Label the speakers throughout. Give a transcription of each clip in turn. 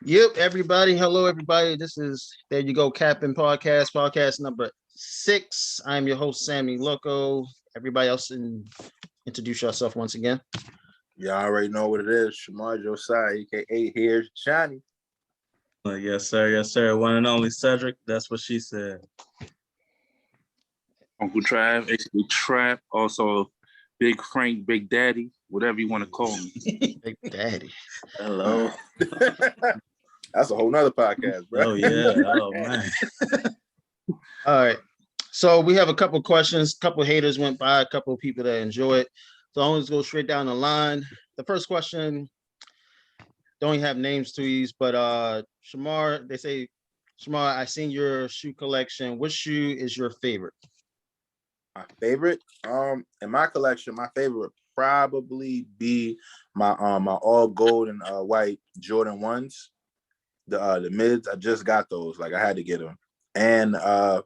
Speaker 1: Yep, everybody. Hello, everybody. This is There You Go Capping podcast number 6. I'm your host, Sammy Loco. Everybody else, introduce yourself once again.
Speaker 2: Y'all already know what it is. Shamar Josiah, aka Here's Johnny.
Speaker 3: Yes, sir. Yes, sir. One and only Cedric. That's what she said.
Speaker 4: Uncle Trav, actually Trap, also Big Frank, Big Daddy, whatever you want to call me.
Speaker 1: Big Daddy.
Speaker 3: Hello.
Speaker 2: That's a whole nother podcast, bro.
Speaker 3: Oh, yeah. Oh, man.
Speaker 1: All right. So we have a couple questions. A couple haters went by, a couple of people that enjoy it. So I'll just go straight down the line. The first question, don't even have names to these, but Shamar, they say, Shamar, I seen your shoe collection. Which shoe is your favorite?
Speaker 2: My favorite, in my collection, my favorite would probably be my all gold and white Jordan 1s. The mids, I just got those. Like I had to get them. And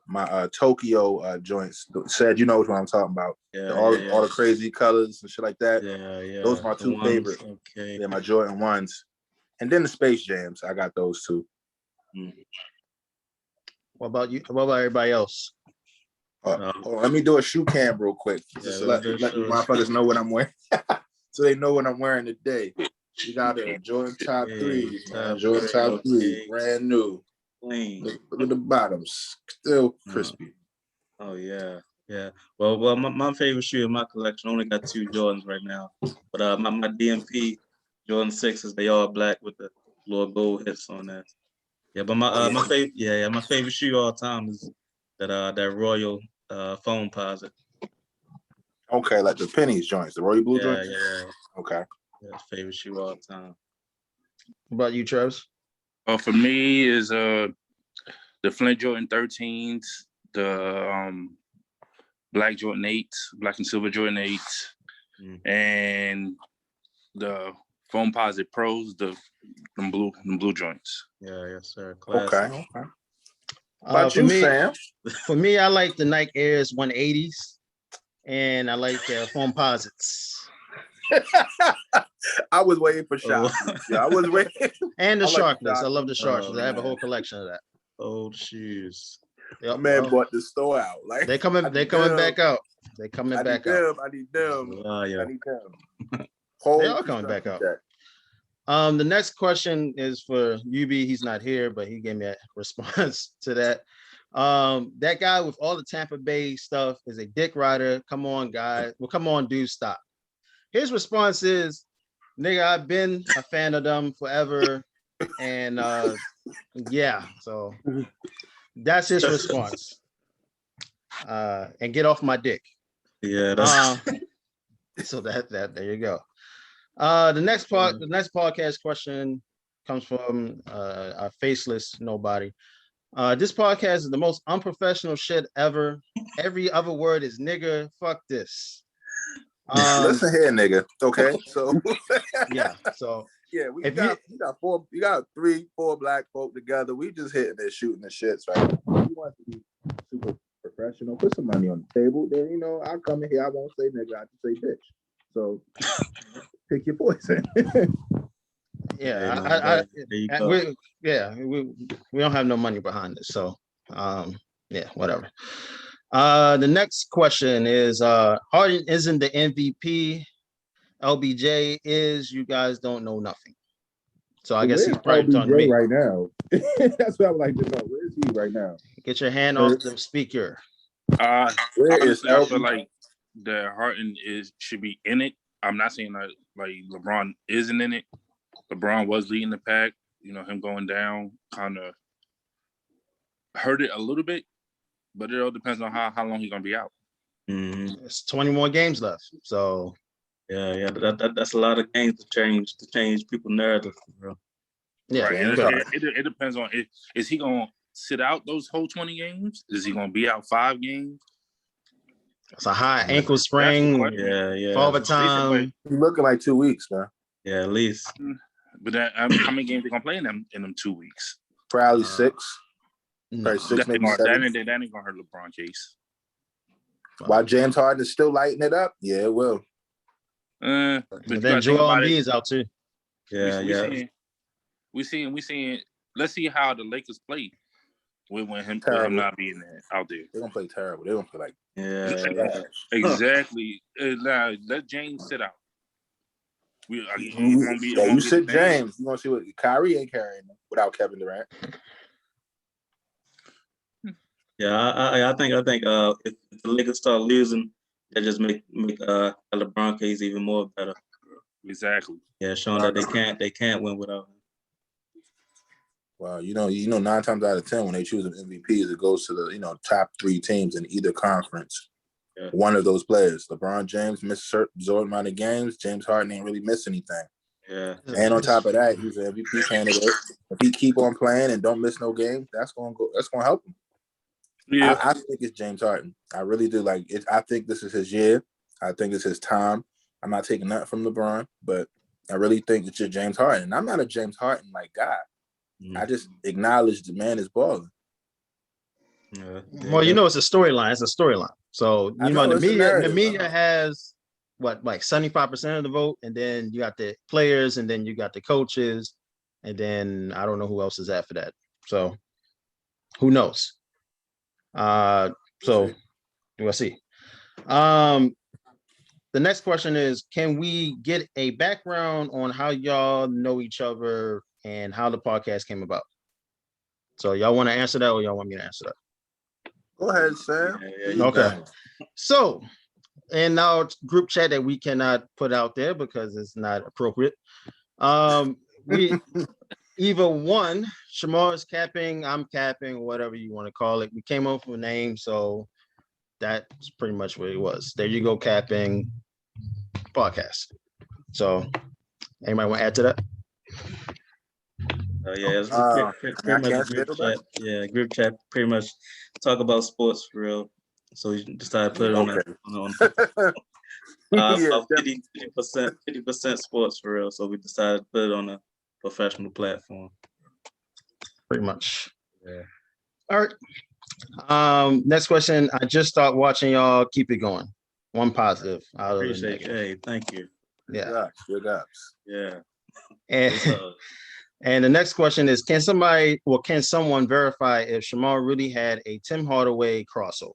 Speaker 2: my Tokyo joints. Said, you know which one I'm talking about.
Speaker 3: Yeah,
Speaker 2: all the crazy colors and shit like that.
Speaker 3: Yeah.
Speaker 2: Those are my two favorites.
Speaker 3: Okay.
Speaker 2: They're my Jordan 1s. And then the Space Jams. I got those too.
Speaker 1: What about you? What about everybody else?
Speaker 2: Let me do a shoe cam real quick. Just let you motherfuckers know what I'm wearing. So they know what I'm wearing today. You got a Jordan top 3. Jordan top 3. Brand new.
Speaker 3: Clean.
Speaker 2: Look at the bottoms. Still crispy.
Speaker 3: Oh, yeah. Yeah. Well, my favorite shoe in my collection, I only got 2 Jordans right now. But my DMP Jordan 6s, they all black with the little gold hits on that. Yeah, but my favorite shoe all time is that Royal foam posit.
Speaker 2: Okay, like the pennies joints, the Royal Blue joints?
Speaker 3: Yeah.
Speaker 2: Okay.
Speaker 3: Yeah, favorite shoe all time.
Speaker 1: What about you, Travis?
Speaker 4: For me is the Flint Jordan 13s, the black Jordan 8s, black and silver Jordan 8s, and the foam posit pros, them blue joints.
Speaker 3: Yeah, yes, sir. Classic.
Speaker 2: Okay. About you, Sam?
Speaker 1: For me, I like the Nike Airs 180s, and I like the foam posits.
Speaker 2: I was waiting for shots. Yeah, I was waiting.
Speaker 1: And the
Speaker 2: I like
Speaker 1: Sharkless. I love the Sharkless. I have a whole collection of that.
Speaker 3: Old shoes.
Speaker 2: My man bought the store out. Like
Speaker 1: they're coming back out. They're coming back out.
Speaker 2: I need them.
Speaker 3: Oh, yeah.
Speaker 2: I need them.
Speaker 1: They are coming back out. The next question is for UB. He's not here, but he gave me a response to that. That guy with all the Tampa Bay stuff is a dick rider. Come on, guys. Well, come on, dude, stop. His response is, nigga, I've been a fan of them forever. And yeah, so that's his response. And get off my dick.
Speaker 3: Yeah, that's
Speaker 1: so that there you go. The next podcast question comes from a faceless nobody. This podcast is the most unprofessional shit ever. Every other word is nigga. Fuck this.
Speaker 2: Listen here, nigga. Okay, so
Speaker 1: yeah, so
Speaker 2: yeah, you got 3-4 black folk together. We just hitting and shooting the shits, right? You want to be super professional? Put some money on the table. Then I come in here. I won't say nigga. I just say bitch. So pick your poison.
Speaker 1: Yeah, we don't have no money behind this, so yeah, whatever. The next question is Harden isn't the MVP. LBJ is. You guys don't know nothing. So I guess he's probably talking to me
Speaker 2: right now. That's what I would like to know. Where is he right now?
Speaker 1: Get your hand off the speaker.
Speaker 2: Where is
Speaker 4: I feel like that Harden should be in it. I'm not saying that like LeBron isn't in it. LeBron was leading the pack. Him going down kind of hurt it a little bit, but it all depends on how long he's gonna be out.
Speaker 1: It's 20 more games left, so
Speaker 3: yeah. That's a lot of games to change people's narrative, bro.
Speaker 1: Yeah,
Speaker 4: right. It depends on is he gonna sit out those whole 20 games? Is he gonna be out 5 games?
Speaker 1: It's a high ankle sprain.
Speaker 3: Yeah.
Speaker 1: Overtime.
Speaker 2: He's looking like 2 weeks, man.
Speaker 3: Yeah, at least.
Speaker 4: But how many games they gonna play in them 2 weeks?
Speaker 2: Probably 6.
Speaker 1: No.
Speaker 2: 6, maybe 7.
Speaker 4: That ain't gonna hurt LeBron case.
Speaker 2: While James Harden is still lighting it up, yeah, it will.
Speaker 1: But then Joel Embiid is out too.
Speaker 3: Yeah.
Speaker 4: We seeing. Let's see how the Lakers play with him not being there out there.
Speaker 2: They're gonna play terrible. They're gonna play like
Speaker 4: Exactly. Now let James sit out. You
Speaker 2: sit James. You want to see what Kyrie ain't carrying them without Kevin Durant.
Speaker 3: Yeah, I think if the Lakers start losing, that just make LeBron case even more better.
Speaker 4: Exactly.
Speaker 3: Yeah, showing that they can't win without him.
Speaker 2: Well, you know, 9 times out of 10 when they choose an MVP, it goes to the top 3 teams in either conference. Yeah. One of those players, LeBron James, missed certain amount of games. James Harden ain't really missed anything.
Speaker 3: Yeah.
Speaker 2: And on top of that, he's an MVP candidate. If he keep on playing and don't miss no games, that's gonna help him. Yeah, I think it's James Harden. I really do. I think this is his year. I think it's his time. I'm not taking nothing from LeBron, but I really think it's just James Harden. And I'm not a James Harden guy. I just acknowledge the man is balling.
Speaker 1: Yeah. Well, it's a storyline. It's a storyline. So the media has what, like 75% of the vote, and then you got the players, and then you got the coaches, and then I don't know who else is after that. So who knows? So we'll see. The next question is, can we get a background on how y'all know each other and how the podcast came about? So y'all want to answer that, or y'all want me to answer that?
Speaker 2: Go ahead, Sam.
Speaker 1: Yeah, okay. So in our group chat that we cannot put out there because it's not appropriate, we either one, Shamar is capping, I'm capping, whatever you want to call it. We came up with a name, so that's pretty much what it was. There you go, capping podcast. So anybody want to add to that?
Speaker 3: It's pretty much a group chat. Yeah, group chat, pretty much talk about sports for real. So we decided to put it on about 50% sports for real. So we decided to put it on a professional platform.
Speaker 1: Pretty much. Yeah. All right. Next question. I just started watching y'all. Keep it going. One positive.
Speaker 3: Appreciate it. Hey, thank you.
Speaker 1: Yeah.
Speaker 2: Good ups.
Speaker 3: Yeah.
Speaker 1: And the next question is, can someone verify if Shamar really had a Tim Hardaway crossover?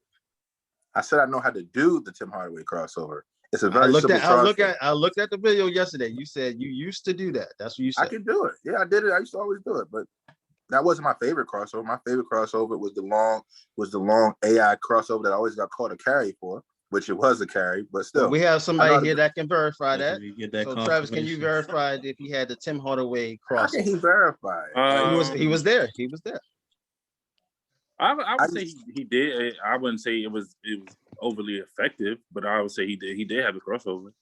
Speaker 2: I said I know how to do the Tim Hardaway crossover. It's a very simple crossover.
Speaker 1: I looked at the video yesterday. You said you used to do that. That's what you said.
Speaker 2: I can do it. Yeah, I did it. I used to always do it, but that wasn't my favorite crossover. My favorite crossover was the long AI crossover that I always got called a carry for, which it was a carry, but still.
Speaker 1: Well, we have somebody here that can verify that. So Travis, can you verify if he had the Tim Hardaway crossover? How
Speaker 2: can he verify?
Speaker 1: He was there. He was there.
Speaker 4: I would say he did. I wouldn't say it was overly effective, but I would say he did have a crossover.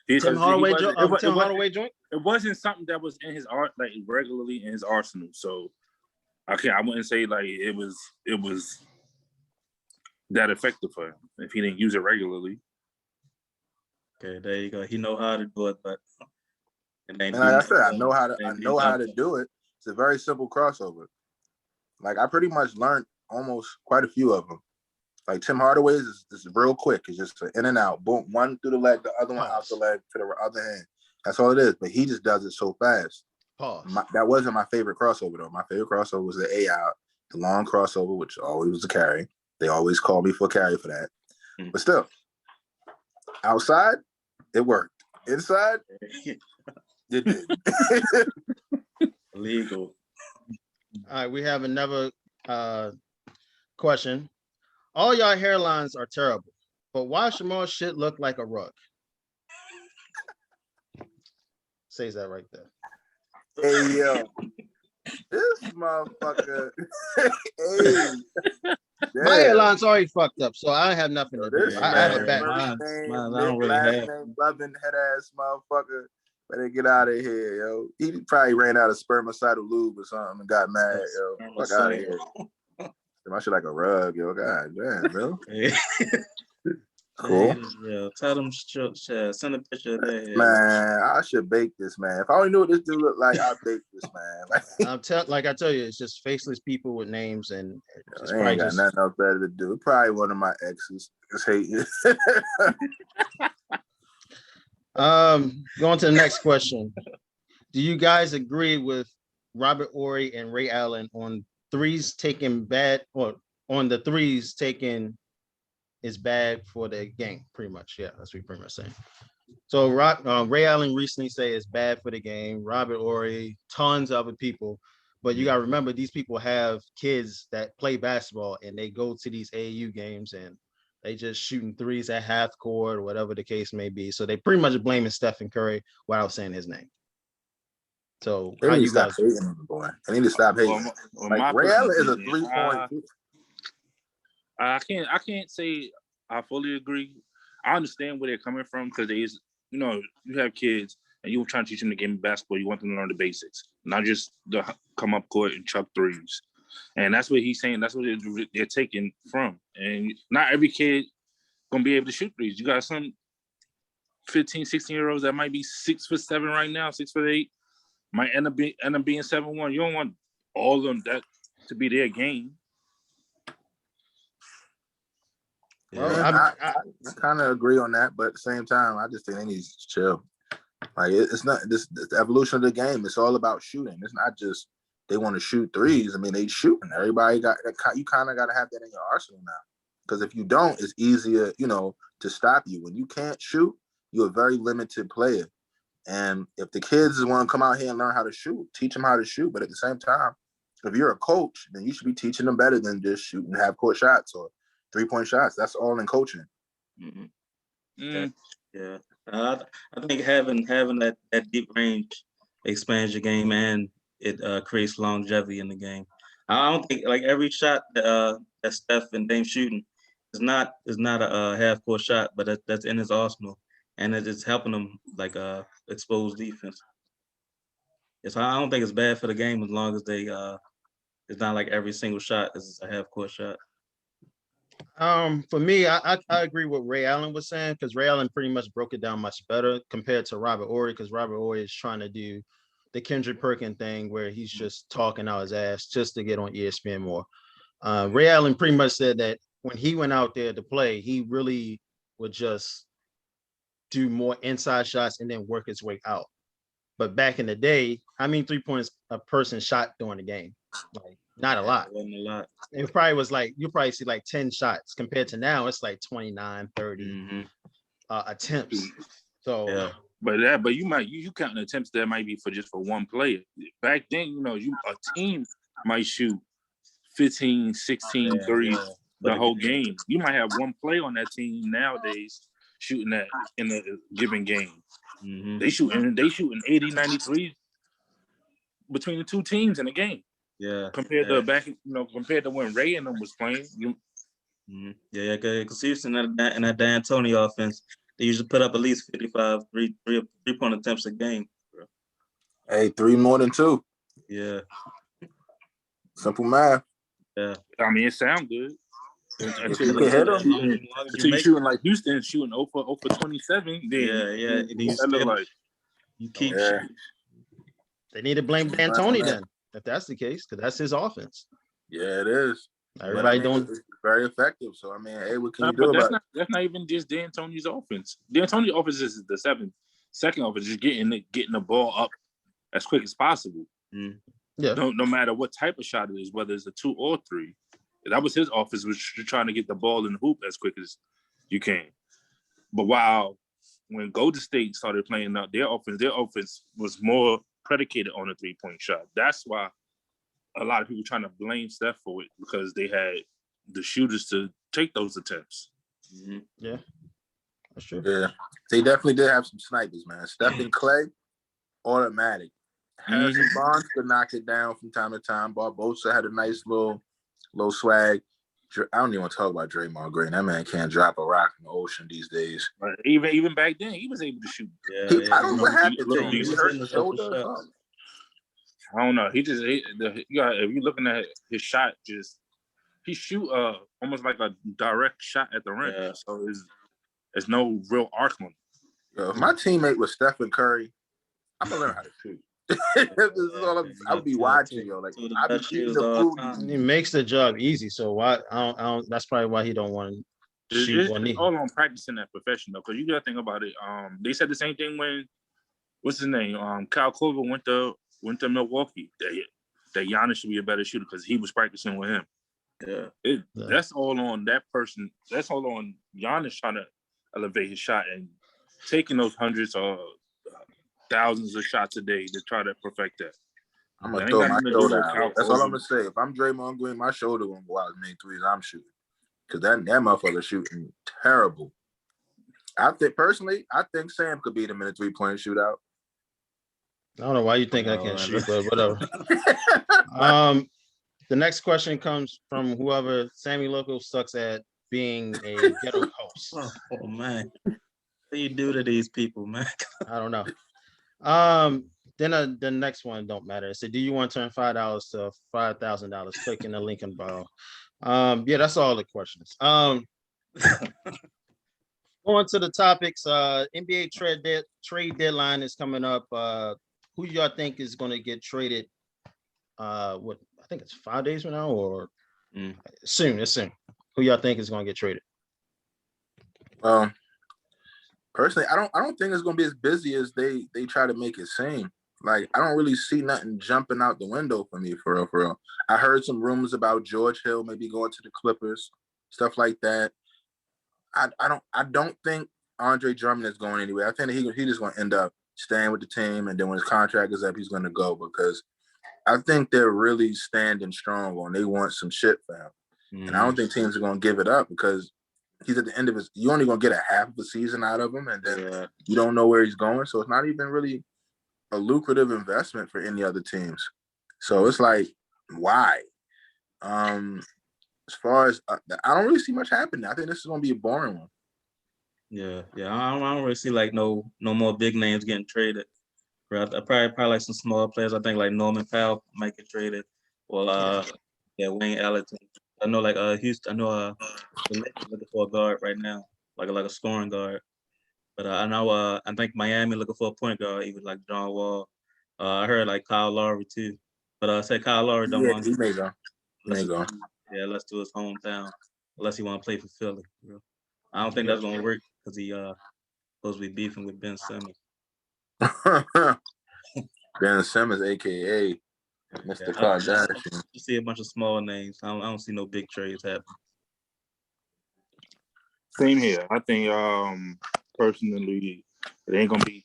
Speaker 1: Tim Hardaway joint?
Speaker 4: It wasn't something that was in his art regularly in his arsenal. So I wouldn't say it was that effective for him if he didn't use it regularly.
Speaker 3: Okay, there you go. He know how to do it, but
Speaker 2: like I said, I know how to do it. It's a very simple crossover. I pretty much learned almost quite a few of them. Like Tim Hardaway's is real quick. It's just an in and out. Boom, one through the leg, the other one out the leg to the other hand. That's all it is. But he just does it so fast. That wasn't my favorite crossover though. My favorite crossover was the AI, the long crossover, which always was a carry. They always call me for carry for that. But still, outside, it worked. Inside, it did.
Speaker 3: Legal.
Speaker 1: All right, we have another question. All y'all hairlines are terrible, but why Shamar shit look like a rug? Says that right there.
Speaker 2: Hey, yo. This motherfucker. Hey.
Speaker 1: My hairline's already fucked up, so I have nothing to do. I have a back.
Speaker 3: I don't really have.
Speaker 2: Loving head ass motherfucker. Better get out of here, yo. He probably ran out of spermicidal lube or something and got mad, yo. Fuck out of here. My shit like a rug, yo. God damn, bro. Cool.
Speaker 3: Yeah, tell them send a picture of that.
Speaker 2: Man, I should bake this, man. If I only knew what this dude looked like, I'd bake this, man.
Speaker 1: I tell you, it's just faceless people with names, and it's
Speaker 2: I ain't got nothing else better to do. Probably one of my exes. Just hate you.
Speaker 1: Going to the next question. do you guys agree with Robert Ory and Ray Allen on threes taking bad, or on the threes taking is bad for the game? Pretty much, yeah, that's what we're pretty much saying. So Ray Allen recently said it's bad for the game. Robert Ory, tons of other people. But you gotta remember, these people have kids that play basketball and they go to these AAU games and they just shooting threes at half court or whatever the case may be. So they pretty much blaming Stephen Curry without saying his name. So
Speaker 2: They
Speaker 1: how
Speaker 2: need to
Speaker 1: you
Speaker 2: stop
Speaker 1: guys?
Speaker 2: hating on the boy. They need to stop hating.
Speaker 4: My
Speaker 2: Like Ray Allen is a
Speaker 4: personal
Speaker 2: 3-point.
Speaker 4: opinion, I can't say I fully agree. I understand where they're coming from because you have kids and you're trying to teach them the game of basketball. You want them to learn the basics, not just come up court and chuck threes. And that's what he's saying. That's what they're taking from. And not every kid gonna be able to shoot threes. You got some 15, 16-year-olds that might be 6'7" right now, 6'8", might end up being 7'1". You don't want all of them that to be their game.
Speaker 1: Well,
Speaker 2: I kind of agree on that, but at the same time, I just think they need to chill. Like it's not this the evolution of the game. It's all about shooting. It's not just they want to shoot threes. I mean, they shooting. Everybody got you kind of got to have that in your arsenal now. Because if you don't, it's easier, to stop you. When you can't shoot, you're a very limited player. And if the kids want to come out here and learn how to shoot, teach them how to shoot. But at the same time, if you're a coach, then you should be teaching them better than just shooting half-court shots or 3-point shots. That's all in coaching.
Speaker 3: Yeah. I think having that deep range expands your game and it creates longevity in the game. I don't think like every shot that Steph and Dame shooting is not a half court shot, but that's in his arsenal, and it's helping them like expose defense. Yes, I don't think it's bad for the game as long as they it's not like every single shot is a half court shot.
Speaker 1: For me, I agree with Ray Allen was saying, because Ray Allen pretty much broke it down much better compared to Robert Ory, because Robert Ory is trying to do the Kendrick Perkins thing where he's just talking out his ass just to get on ESPN more. Ray Allen pretty much said that when he went out there to play, he really would just do more inside shots and then work his way out. But back in the day, how many 3-pointers a person shot during the game? Like not a lot.
Speaker 3: It wasn't a lot.
Speaker 1: It probably was like, you probably see like 10 shots compared to now it's like 29, 30 attempts. So
Speaker 3: Yeah.
Speaker 4: But you counting attempts that might be for one player. Back then, a team might shoot 15, 16 threes the whole game. You might have one player on that team nowadays shooting that in a given game. They shooting 80, 93 between the two teams in a game.
Speaker 3: Yeah.
Speaker 4: Compared to when Ray and them was playing.
Speaker 3: Yeah, because Houston in that D'Antoni offense, they usually put up at least 55 three-point attempts a game. Bro.
Speaker 2: Hey, 3 more than 2.
Speaker 3: Yeah.
Speaker 2: Simple math.
Speaker 3: Yeah.
Speaker 4: I mean, it sounds good.
Speaker 2: Until you can hit them.
Speaker 4: Until you're shooting like Houston, shooting 0 for 27. Then
Speaker 3: yeah.
Speaker 4: That look like
Speaker 3: you keep
Speaker 2: shooting.
Speaker 1: They need to blame D'Antoni then, if that's the case, because that's his offense.
Speaker 2: Yeah, it is.
Speaker 1: Everybody don't.
Speaker 2: It's very effective. So I mean, hey, what can you do about it?
Speaker 4: That's not even just D'Antoni's offense. D'Antoni's offense is the second offense, just getting the ball up as quick as possible.
Speaker 1: Yeah.
Speaker 4: No matter what type of shot it is, whether it's a 2 or 3. That was his offense, was trying to get the ball in the hoop as quick as you can. But when Golden State started playing out their offense was more predicated on a 3-point shot. That's why a lot of people trying to blame Steph for it, because they had the shooters to take those attempts.
Speaker 1: Yeah, that's true.
Speaker 2: Yeah, they definitely did have some snipers, man. Steph and Clay, automatic. Harrison Barnes could knock it down from time to time. Barbosa had a nice little swag. I don't even want to talk about Draymond Green. That man can't drop a rock in the ocean these days.
Speaker 4: But even back then, he was able to shoot.
Speaker 2: I don't know what happened to him. He hurt his shoulder or something.
Speaker 4: I don't know. If you're looking at his shot, he shoot almost like a direct shot at the rim. Yeah. So there's no real arc on it.
Speaker 2: Yo, if my teammate was Stephen Curry, I'm gonna learn how to shoot. This is all I'll be watching, yo. Like I'll be shooting the food.
Speaker 1: He makes the job easy, so why? I don't. That's probably why he don't want to shoot on me.
Speaker 4: It's all on practicing that profession, though, because you got to think about it. They said the same thing when what's his name? Kyle Korver went to Milwaukee. That Giannis should be a better shooter because he was practicing with him.
Speaker 3: Yeah.
Speaker 4: That's all on that person. That's all on Giannis trying to elevate his shot and taking those hundreds or thousands of shots a day to try to perfect that.
Speaker 2: I'm gonna
Speaker 4: That ain't
Speaker 2: throw
Speaker 4: got
Speaker 2: my
Speaker 4: nothing to do
Speaker 2: shoulder
Speaker 4: with
Speaker 2: out.
Speaker 4: Kyle
Speaker 2: That's all I'm
Speaker 4: Korver.
Speaker 2: gonna say. If I'm Draymond Green, my shoulder gonna go out and make threes. I'm shooting because that motherfucker shooting terrible. I think Sam could beat him in a 3-point shootout.
Speaker 1: I don't know why you think I can't shoot, but whatever. The next question comes from whoever Sammy Loco sucks at being a ghetto host.
Speaker 3: Oh man, what do you do to these people, man?
Speaker 1: I don't know. Then the next one don't matter. It said, do you want to turn $5 to $5,000? Click in the link in bio. Yeah, that's all the questions. Going to the topics, NBA trade deadline is coming up. Who y'all think is going to get traded? What I think it's 5 days from now or soon. It's soon. Who y'all think is going to get traded?
Speaker 2: Personally, I don't think it's going to be as busy as they try to make it seem. Like, I don't really see nothing jumping out the window for me, for real. I heard some rumors about George Hill maybe going to the Clippers, stuff like that. I don't think Andre Drummond is going anywhere. I think he just going to end up staying with the team, and then when his contract is up, he's going to go because I think they're really standing strong on they want some shit for him. And I don't think teams are going to give it up because he's at the end of his – you're only going to get a half of a season out of him, and then you don't know where he's going. So it's not even really a lucrative investment for any other teams. So it's like, why? As far as I don't really see much happening. I think this is going to be a boring one.
Speaker 3: Yeah. I don't really see like no more big names getting traded. Probably like some small players. I think like Norman Powell might get traded. Well, Wayne Ellington. I know like Houston. I know the Lakers looking for a guard right now, like a scoring guard. But I know I think Miami looking for a point guard, even like John Wall. I heard like Kyle Lowry too. But I said Kyle Lowry don't want.
Speaker 2: He may go.
Speaker 3: Yeah, let's do his hometown. Unless he want to play for Philly. I don't think that's gonna work because he supposed to be beefing with Ben Simmons.
Speaker 2: Ben Simmons, aka Mr. Kardashian.
Speaker 3: You see a bunch of small names. I don't see no big trades happening.
Speaker 4: Same here. I think personally, it ain't gonna be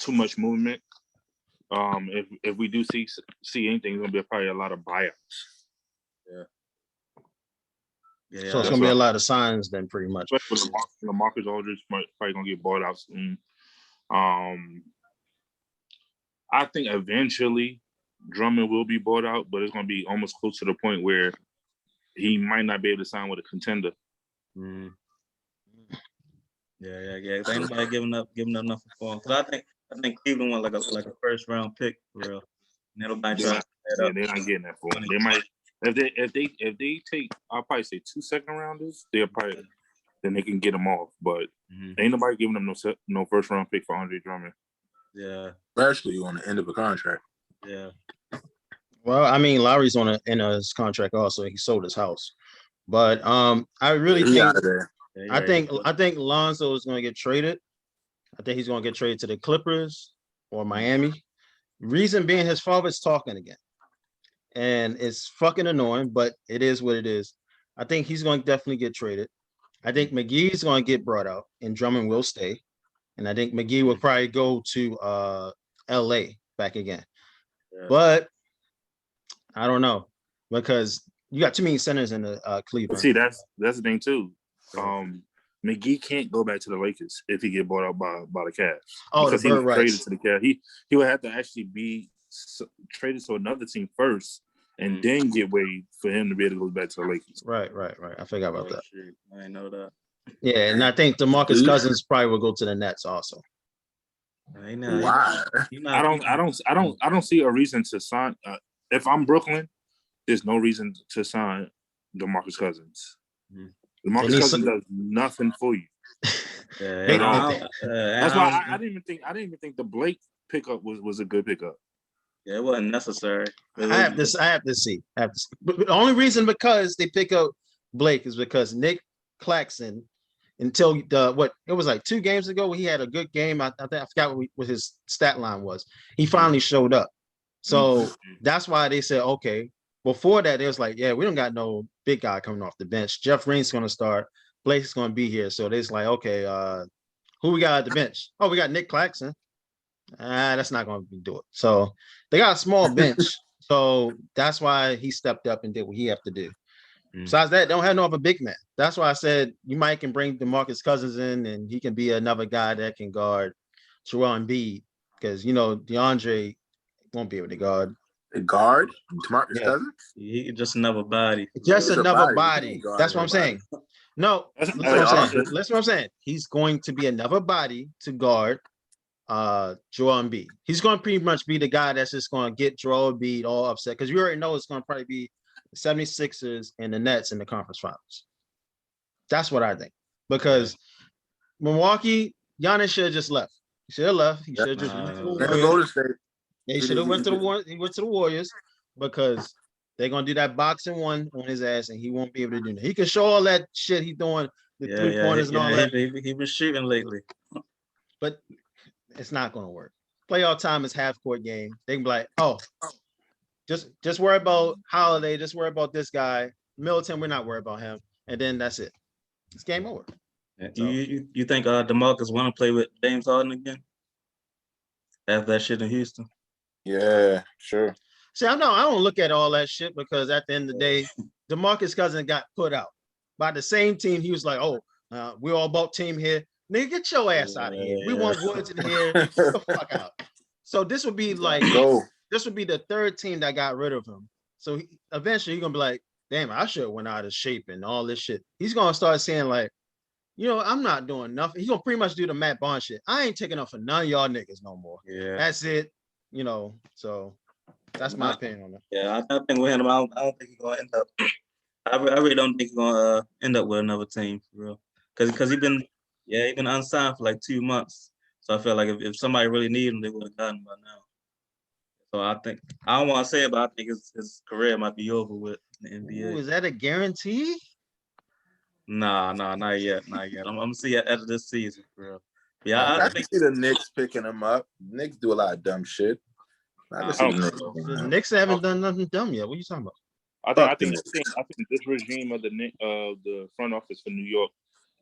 Speaker 4: too much movement. If we do see anything, it's gonna be probably a lot of buyouts.
Speaker 1: Yeah. So it's gonna be a lot of signs then, pretty much.
Speaker 4: Especially the Marcus Aldridge probably gonna get bought out soon. I think eventually Drummond will be bought out, but it's gonna be almost close to the point where he might not be able to sign with a contender.
Speaker 3: Yeah. Ain't nobody giving up nothing for him. Because I think Cleveland want like a first round pick for real. And nobody trying to
Speaker 4: they're not getting that for him. They might if they take, I'll probably say 2 second rounders, then they can get them off. But ain't nobody giving them no first round pick for Andre Drummond.
Speaker 3: Yeah.
Speaker 2: Especially on the end of a contract.
Speaker 3: Yeah.
Speaker 1: Well, I mean, Lowry's on the end of his contract also. He sold his house. But I really think I think Lonzo is going to get traded. I think he's going to get traded to the Clippers or Miami. Reason being, his father's talking again. And it's fucking annoying, but it is what it is. I think he's going to definitely get traded. I think McGee's going to get brought out and Drummond will stay. And I think McGee will probably go to LA back again. Yeah. But I don't know because you got too many centers in the Cleveland.
Speaker 4: See, that's the thing too. McGee can't go back to the Lakers if he get bought out by the Cavs.
Speaker 1: Oh,
Speaker 4: because he was traded to the Cavs. He would have to actually be traded to another team first and then get waived for him to be able to go back to the Lakers.
Speaker 1: Right. I forgot about that.
Speaker 3: Shit. I didn't know that.
Speaker 1: Yeah, and I think DeMarcus Cousins probably will go to the Nets also.
Speaker 2: Why?
Speaker 4: I don't see a reason to sign. If I'm Brooklyn, there's no reason to sign DeMarcus Cousins. DeMarcus Cousins does nothing for you. That's why I didn't even think the Blake pickup was a good pickup.
Speaker 3: Yeah, it wasn't necessary.
Speaker 1: I have to see. But the only reason because they pick up Blake is because Nick Claxton until it was like 2 games ago when he had a good game. I think I forgot what his stat line was. He finally showed up. So that's why they said, okay. Before that, it was like, yeah, we don't got no big guy coming off the bench. Jeff Green's going to start. Blake's going to be here. So it's like, okay, who we got at the bench? Oh, we got Nick Claxton. That's not going to do it. So they got a small bench. So that's why he stepped up and did what he have to do. Besides that, they don't have no other big man. That's why I said you might can bring DeMarcus Cousins in and he can be another guy that can guard Joel Embiid because, DeAndre won't be able to guard.
Speaker 2: A guard? DeMarcus Cousins?
Speaker 3: He just another body.
Speaker 1: Just another body. That's what I'm saying. No, listen what I'm saying. He's going to be another body to guard Joel Embiid. He's going to pretty much be the guy that's just going to get Joel Embiid all upset because you already know it's going to probably be the 76ers and the Nets in the conference finals. That's what I think. Because Milwaukee, Giannis should have just left. He should have left. He should have just went to the Warriors. He should have went to the Warriors because they're gonna do that boxing one on his ass, and he won't be able to do that. He can show all that shit he's doing, the 3 pointers and all that.
Speaker 3: He been shooting lately,
Speaker 1: but it's not gonna work. Playoff time is half court game. They can be like, oh, just worry about Holiday, just worry about this guy. Middleton, we're not worried about him, and then that's it. It's game over.
Speaker 3: So, you think DeMarcus want to play with James Harden again after that shit in Houston?
Speaker 2: Yeah, sure.
Speaker 1: See, I don't look at all that shit because at the end of the day, DeMarcus Cousins got put out by the same team. He was like, "Oh, we're all about team here. Nigga, get your ass out of here. We want Woods in here. Get the fuck out." So this would be like this would be the 3rd team that got rid of him. So eventually he's gonna be like, "Damn, I should have went out of shape and all this shit." He's gonna start saying like, I'm not doing nothing. He's gonna pretty much do the Matt Bond shit. I ain't taking up for none of y'all niggas no more.
Speaker 3: Yeah,
Speaker 1: that's it. So that's my opinion on it.
Speaker 3: Yeah, I think with him, I don't think he's gonna end up. I really don't think he's gonna end up with another team for real. Because he been unsigned for like 2 months. So I feel like if somebody really needed him, they would have gotten him by now. So I don't want to say it, but I think his career might be over with the NBA.
Speaker 1: Ooh, is that a guarantee?
Speaker 2: Nah,
Speaker 3: not yet. I'm gonna see it after this season, for real.
Speaker 2: Yeah, I can see the Knicks picking him up. Knicks do a lot of dumb shit.
Speaker 1: The Knicks haven't done nothing dumb yet. What are you talking about?
Speaker 4: I think this regime of the front office for New York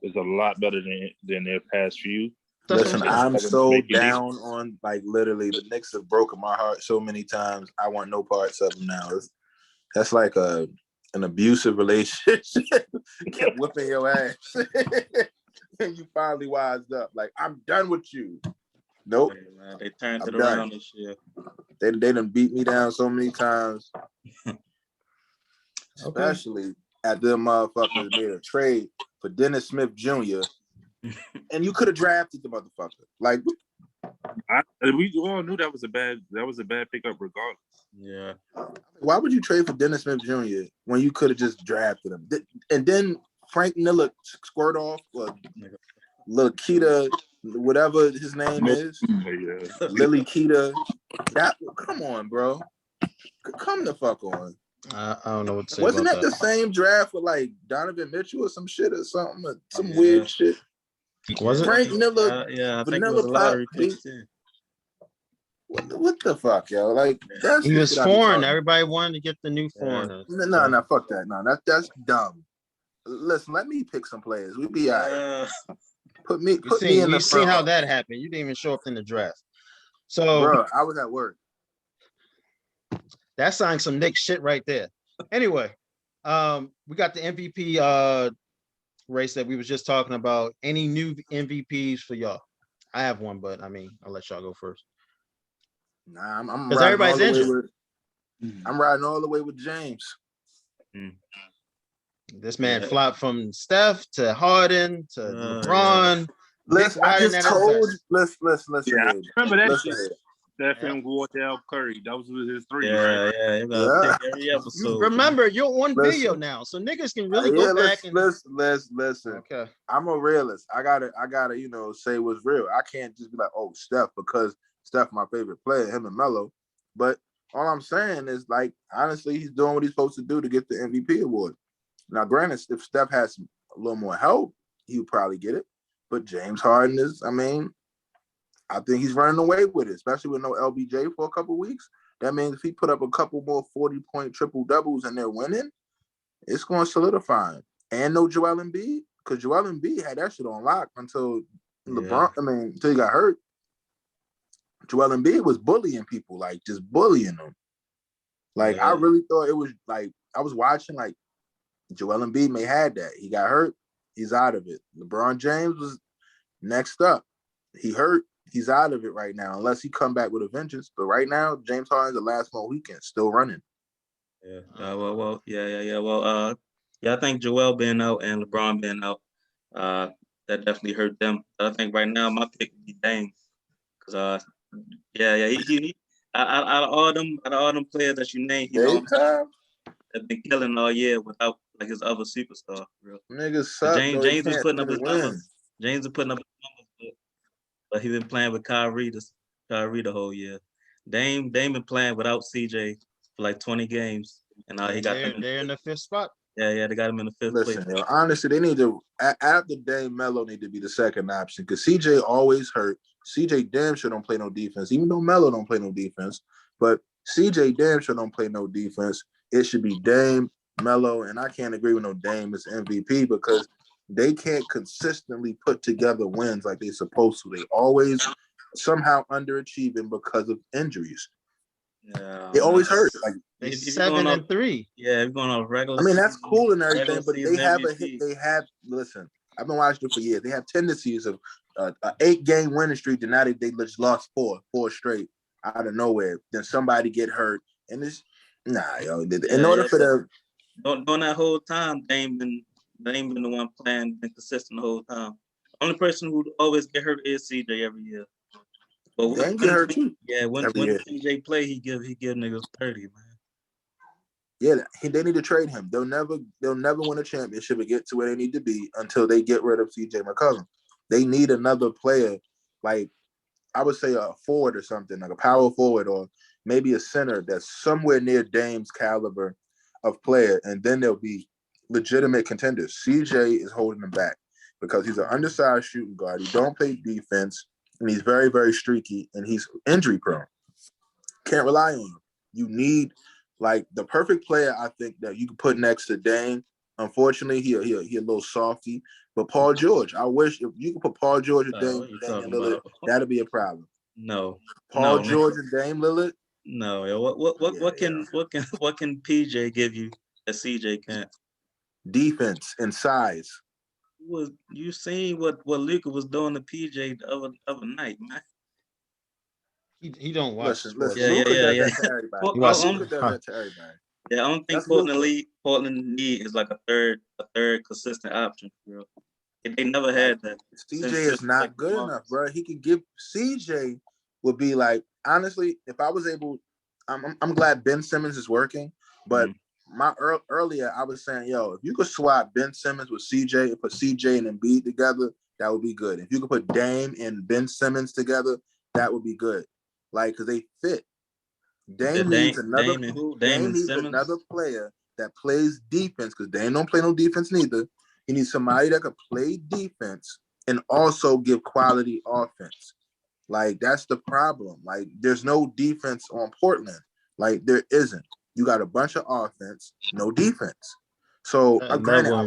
Speaker 4: is a lot better than their past few.
Speaker 2: Listen, I'm so down on literally the Knicks have broken my heart so many times. I want no parts of them now. That's like an abusive relationship. Kept whipping your ass. And you finally wised up. Like, I'm done with you. Nope.
Speaker 3: Man, they turned it around this year.
Speaker 2: They done beat me down so many times. Especially at them motherfuckers made a trade for Dennis Smith Jr. And you could have drafted the motherfucker. Like,
Speaker 4: we all knew that was a bad pickup regardless.
Speaker 3: Yeah.
Speaker 2: Why would you trade for Dennis Smith Jr. when you could have just drafted him? And then Frank Nilla squirt off, Lil Keita, whatever his name is, Lily Keita. Come on, bro. Come the fuck on.
Speaker 1: I don't know what to say.
Speaker 2: Wasn't that the same draft with Donovan Mitchell or some shit or something? Or some weird shit.
Speaker 1: Was it?
Speaker 2: Frank Nilla,
Speaker 3: I think it was a lottery pick too.
Speaker 2: What the fuck, yo?
Speaker 1: He was foreign. Everybody wanted to get the new foreigner.
Speaker 2: No, fuck that. No, that's dumb. Listen, let me pick some players. We be all right. Put me in the front.
Speaker 1: You seen how that happened. You didn't even show up in the draft. So,
Speaker 2: bro, I was at work.
Speaker 1: That's signing some Knicks shit right there. Anyway, we got the MVP race that we was just talking about. Any new MVPs for y'all? I have one, but I'll let y'all go first.
Speaker 2: Nah, I'm
Speaker 1: because everybody's injured.
Speaker 2: I'm riding all the way with James.
Speaker 1: This man flopped from Steph to Harden to LeBron.
Speaker 2: Listen, I just told you. Listen.
Speaker 4: Yeah, I remember that shit. Steph and Wardell Curry. That was his 3. Right?
Speaker 3: You gotta pick every episode.
Speaker 1: Remember, you're on video now, so niggas can really go back and
Speaker 2: listen. Okay, I'm a realist. I gotta, say what's real. I can't just be like, oh, Steph, because Steph my favorite player, him and Melo. But all I'm saying is, honestly, he's doing what he's supposed to do to get the MVP award. Now, granted, if Steph has a little more help, he would probably get it. But James Harden is, I think he's running away with it, especially with no LBJ for a couple weeks. That means if he put up a couple more 40-point triple doubles and they're winning, it's going to solidify him. And no Joel Embiid, because Joel Embiid had that shit on lock until until he got hurt. Joel Embiid was bullying people, like just bullying them. Like I really thought it was like I was watching like Joel Embiid may have that. He got hurt, he's out of it. LeBron James was next up. He hurt, he's out of it right now, unless he come back with a vengeance. But right now, James Harden's the last one weekend, still running.
Speaker 3: Yeah. Well, I think Joel being out and LeBron being out, that definitely hurt them. But I think right now my pick would be Dame, because he out of all them players that you named, have been killing all year without like his other superstar. Real.
Speaker 2: Niggas suck.
Speaker 3: James was putting up his numbers. James was putting up his numbers, but he been playing with Kyrie the whole year. Dame been playing without CJ for like 20 games, and he got them.
Speaker 1: They're in the 5th spot.
Speaker 3: Yeah, they got him in the 5th place.
Speaker 2: Listen, honestly, they need to after Dame, Melo need to be the second option because CJ always hurt. CJ damn sure don't play no defense, even though Melo don't play no defense. But CJ damn sure don't play no defense. It should be Dame, Melo, and I can't agree with no Dame as MVP because they can't consistently put together wins like they're supposed to. They always somehow underachieving because of injuries.
Speaker 3: Yeah,
Speaker 2: they always hurt. Like
Speaker 1: they 7-3.
Speaker 3: Yeah, going on regular.
Speaker 2: I mean, that's cool and everything, but they have MVP. Listen, I've been watching it for years. They have tendencies of an 8-game winning streak, and now they just lost four straight out of nowhere. Then somebody get hurt, and it's in order for the
Speaker 3: during that whole time, Dame been the one playing, been consistent the whole time. Only person who always get hurt is CJ every year. But when get hurt too. Yeah, when CJ play, he give niggas 30, man.
Speaker 2: Yeah, they need to trade him. They'll never win a championship and get to where they need to be until they get rid of CJ McCollum. They need another player, like I would say a forward or something, like a power forward or maybe a center that's somewhere near Dame's caliber of player, and then they'll be legitimate contenders. CJ is holding them back because he's an undersized shooting guard. He don't play defense, and he's very, very streaky, and he's injury prone. Can't rely on him. You need like the perfect player, I think, that you can put next to Dame. Unfortunately, he a little softy. But Paul George, I wish if you could put Paul George and Dame Lillard, that'd be a problem.
Speaker 3: No.
Speaker 2: Paul George and Dame Lillard?
Speaker 3: No. What can PJ give you that CJ can't?
Speaker 2: Defense and size.
Speaker 3: You seen what Luka was doing to PJ the other night, man?
Speaker 1: He don't watch.
Speaker 2: Listen.
Speaker 3: Yeah.
Speaker 2: Luka does that to everybody.
Speaker 3: Yeah, I don't think Portland League is like a third consistent option, bro. They never had that.
Speaker 2: CJ is not good enough, bro. He can give CJ would be like, honestly, if I was able, I'm glad Ben Simmons is working, but earlier I was saying, if you could swap Ben Simmons with CJ and put CJ and Embiid together, that would be good. If you could put Dame and Ben Simmons together, that would be good. Like, because they fit. Dame needs another player that plays defense, because Dame don't play no defense neither. He needs somebody that could play defense and also give quality offense. Like, that's the problem. Like, there's no defense on Portland. Like, there isn't. You got a bunch of offense, no defense. So, granted, I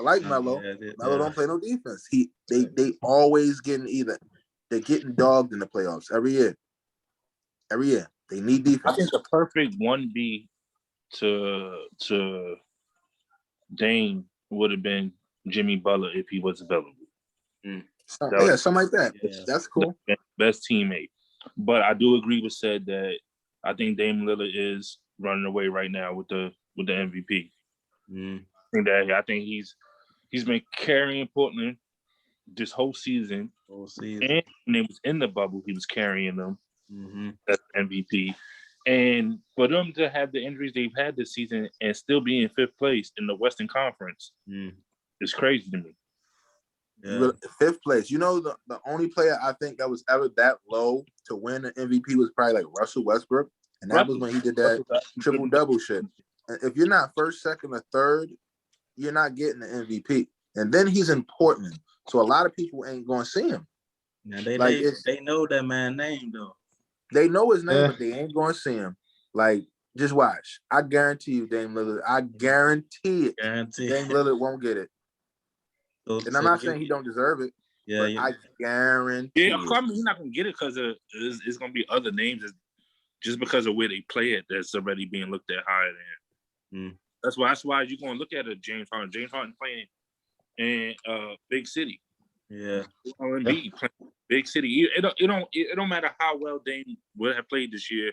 Speaker 2: like Melo. Melo don't play no defense. They always they're getting dogged in the playoffs every year. They need defense.
Speaker 4: I think the perfect 1B to Dame would have been Jimmy Butler if he was available.
Speaker 2: Something like that. Yeah. That's cool.
Speaker 4: Best teammate. But I do agree with said that I think Dame Lillard is running away right now with the MVP. I think he's been carrying Portland this whole season. And when it was in the bubble, he was carrying them. That's MVP. And for them to have the injuries they've had this season and still be in 5th place in the Western Conference is crazy to me.
Speaker 2: Yeah. 5th place. You know, the only player I think that was ever that low to win an MVP was probably like Russell Westbrook. And that was when he did that triple-double shit. And if you're not 1st, 2nd, or 3rd, you're not getting the MVP. and then he's in Portland, so a lot of people ain't gonna see him.
Speaker 3: Now
Speaker 2: Like
Speaker 3: they know that man name though.
Speaker 2: they know his name,
Speaker 1: Yeah.
Speaker 2: but they ain't gonna see him. Like, just watch. I guarantee you, Dame Lillard. I guarantee it.
Speaker 3: Guarantee.
Speaker 2: Dame Lillard won't get it.
Speaker 3: So,
Speaker 2: And I'm not saying he don't deserve it,
Speaker 3: Yeah,
Speaker 2: but
Speaker 3: yeah.
Speaker 2: I guarantee
Speaker 4: Yeah,
Speaker 2: it.
Speaker 4: I mean, he's not gonna get it because it's gonna be other names just because of where they play it that's already being looked at higher than. That's why you're gonna look at a James Harden. James Harden playing in big city.
Speaker 3: Yeah.
Speaker 4: R&B playing big city. It don't matter how well Dame would have played this year.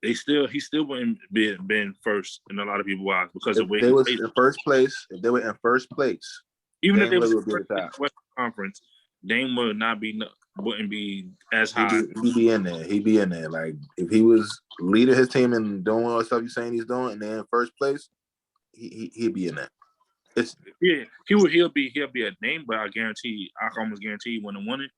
Speaker 4: He still wouldn't been first in a lot of people's eyes because of where
Speaker 2: If they
Speaker 4: he
Speaker 2: was
Speaker 4: played.
Speaker 2: in first place, if they were in first place,
Speaker 4: Even
Speaker 2: Dame
Speaker 4: if they was
Speaker 2: Lillard
Speaker 4: in
Speaker 2: would be at
Speaker 4: first
Speaker 2: the
Speaker 4: place
Speaker 2: top.
Speaker 4: in the Western Conference, Dame wouldn't be as high.
Speaker 2: He'd be in there. He'd be in there. Like, if he was leading his team and doing all the stuff you're saying he's doing, and they're in first place, he'd be in there.
Speaker 4: Yeah, he'll be a name, but I can almost guarantee he wouldn't have won it.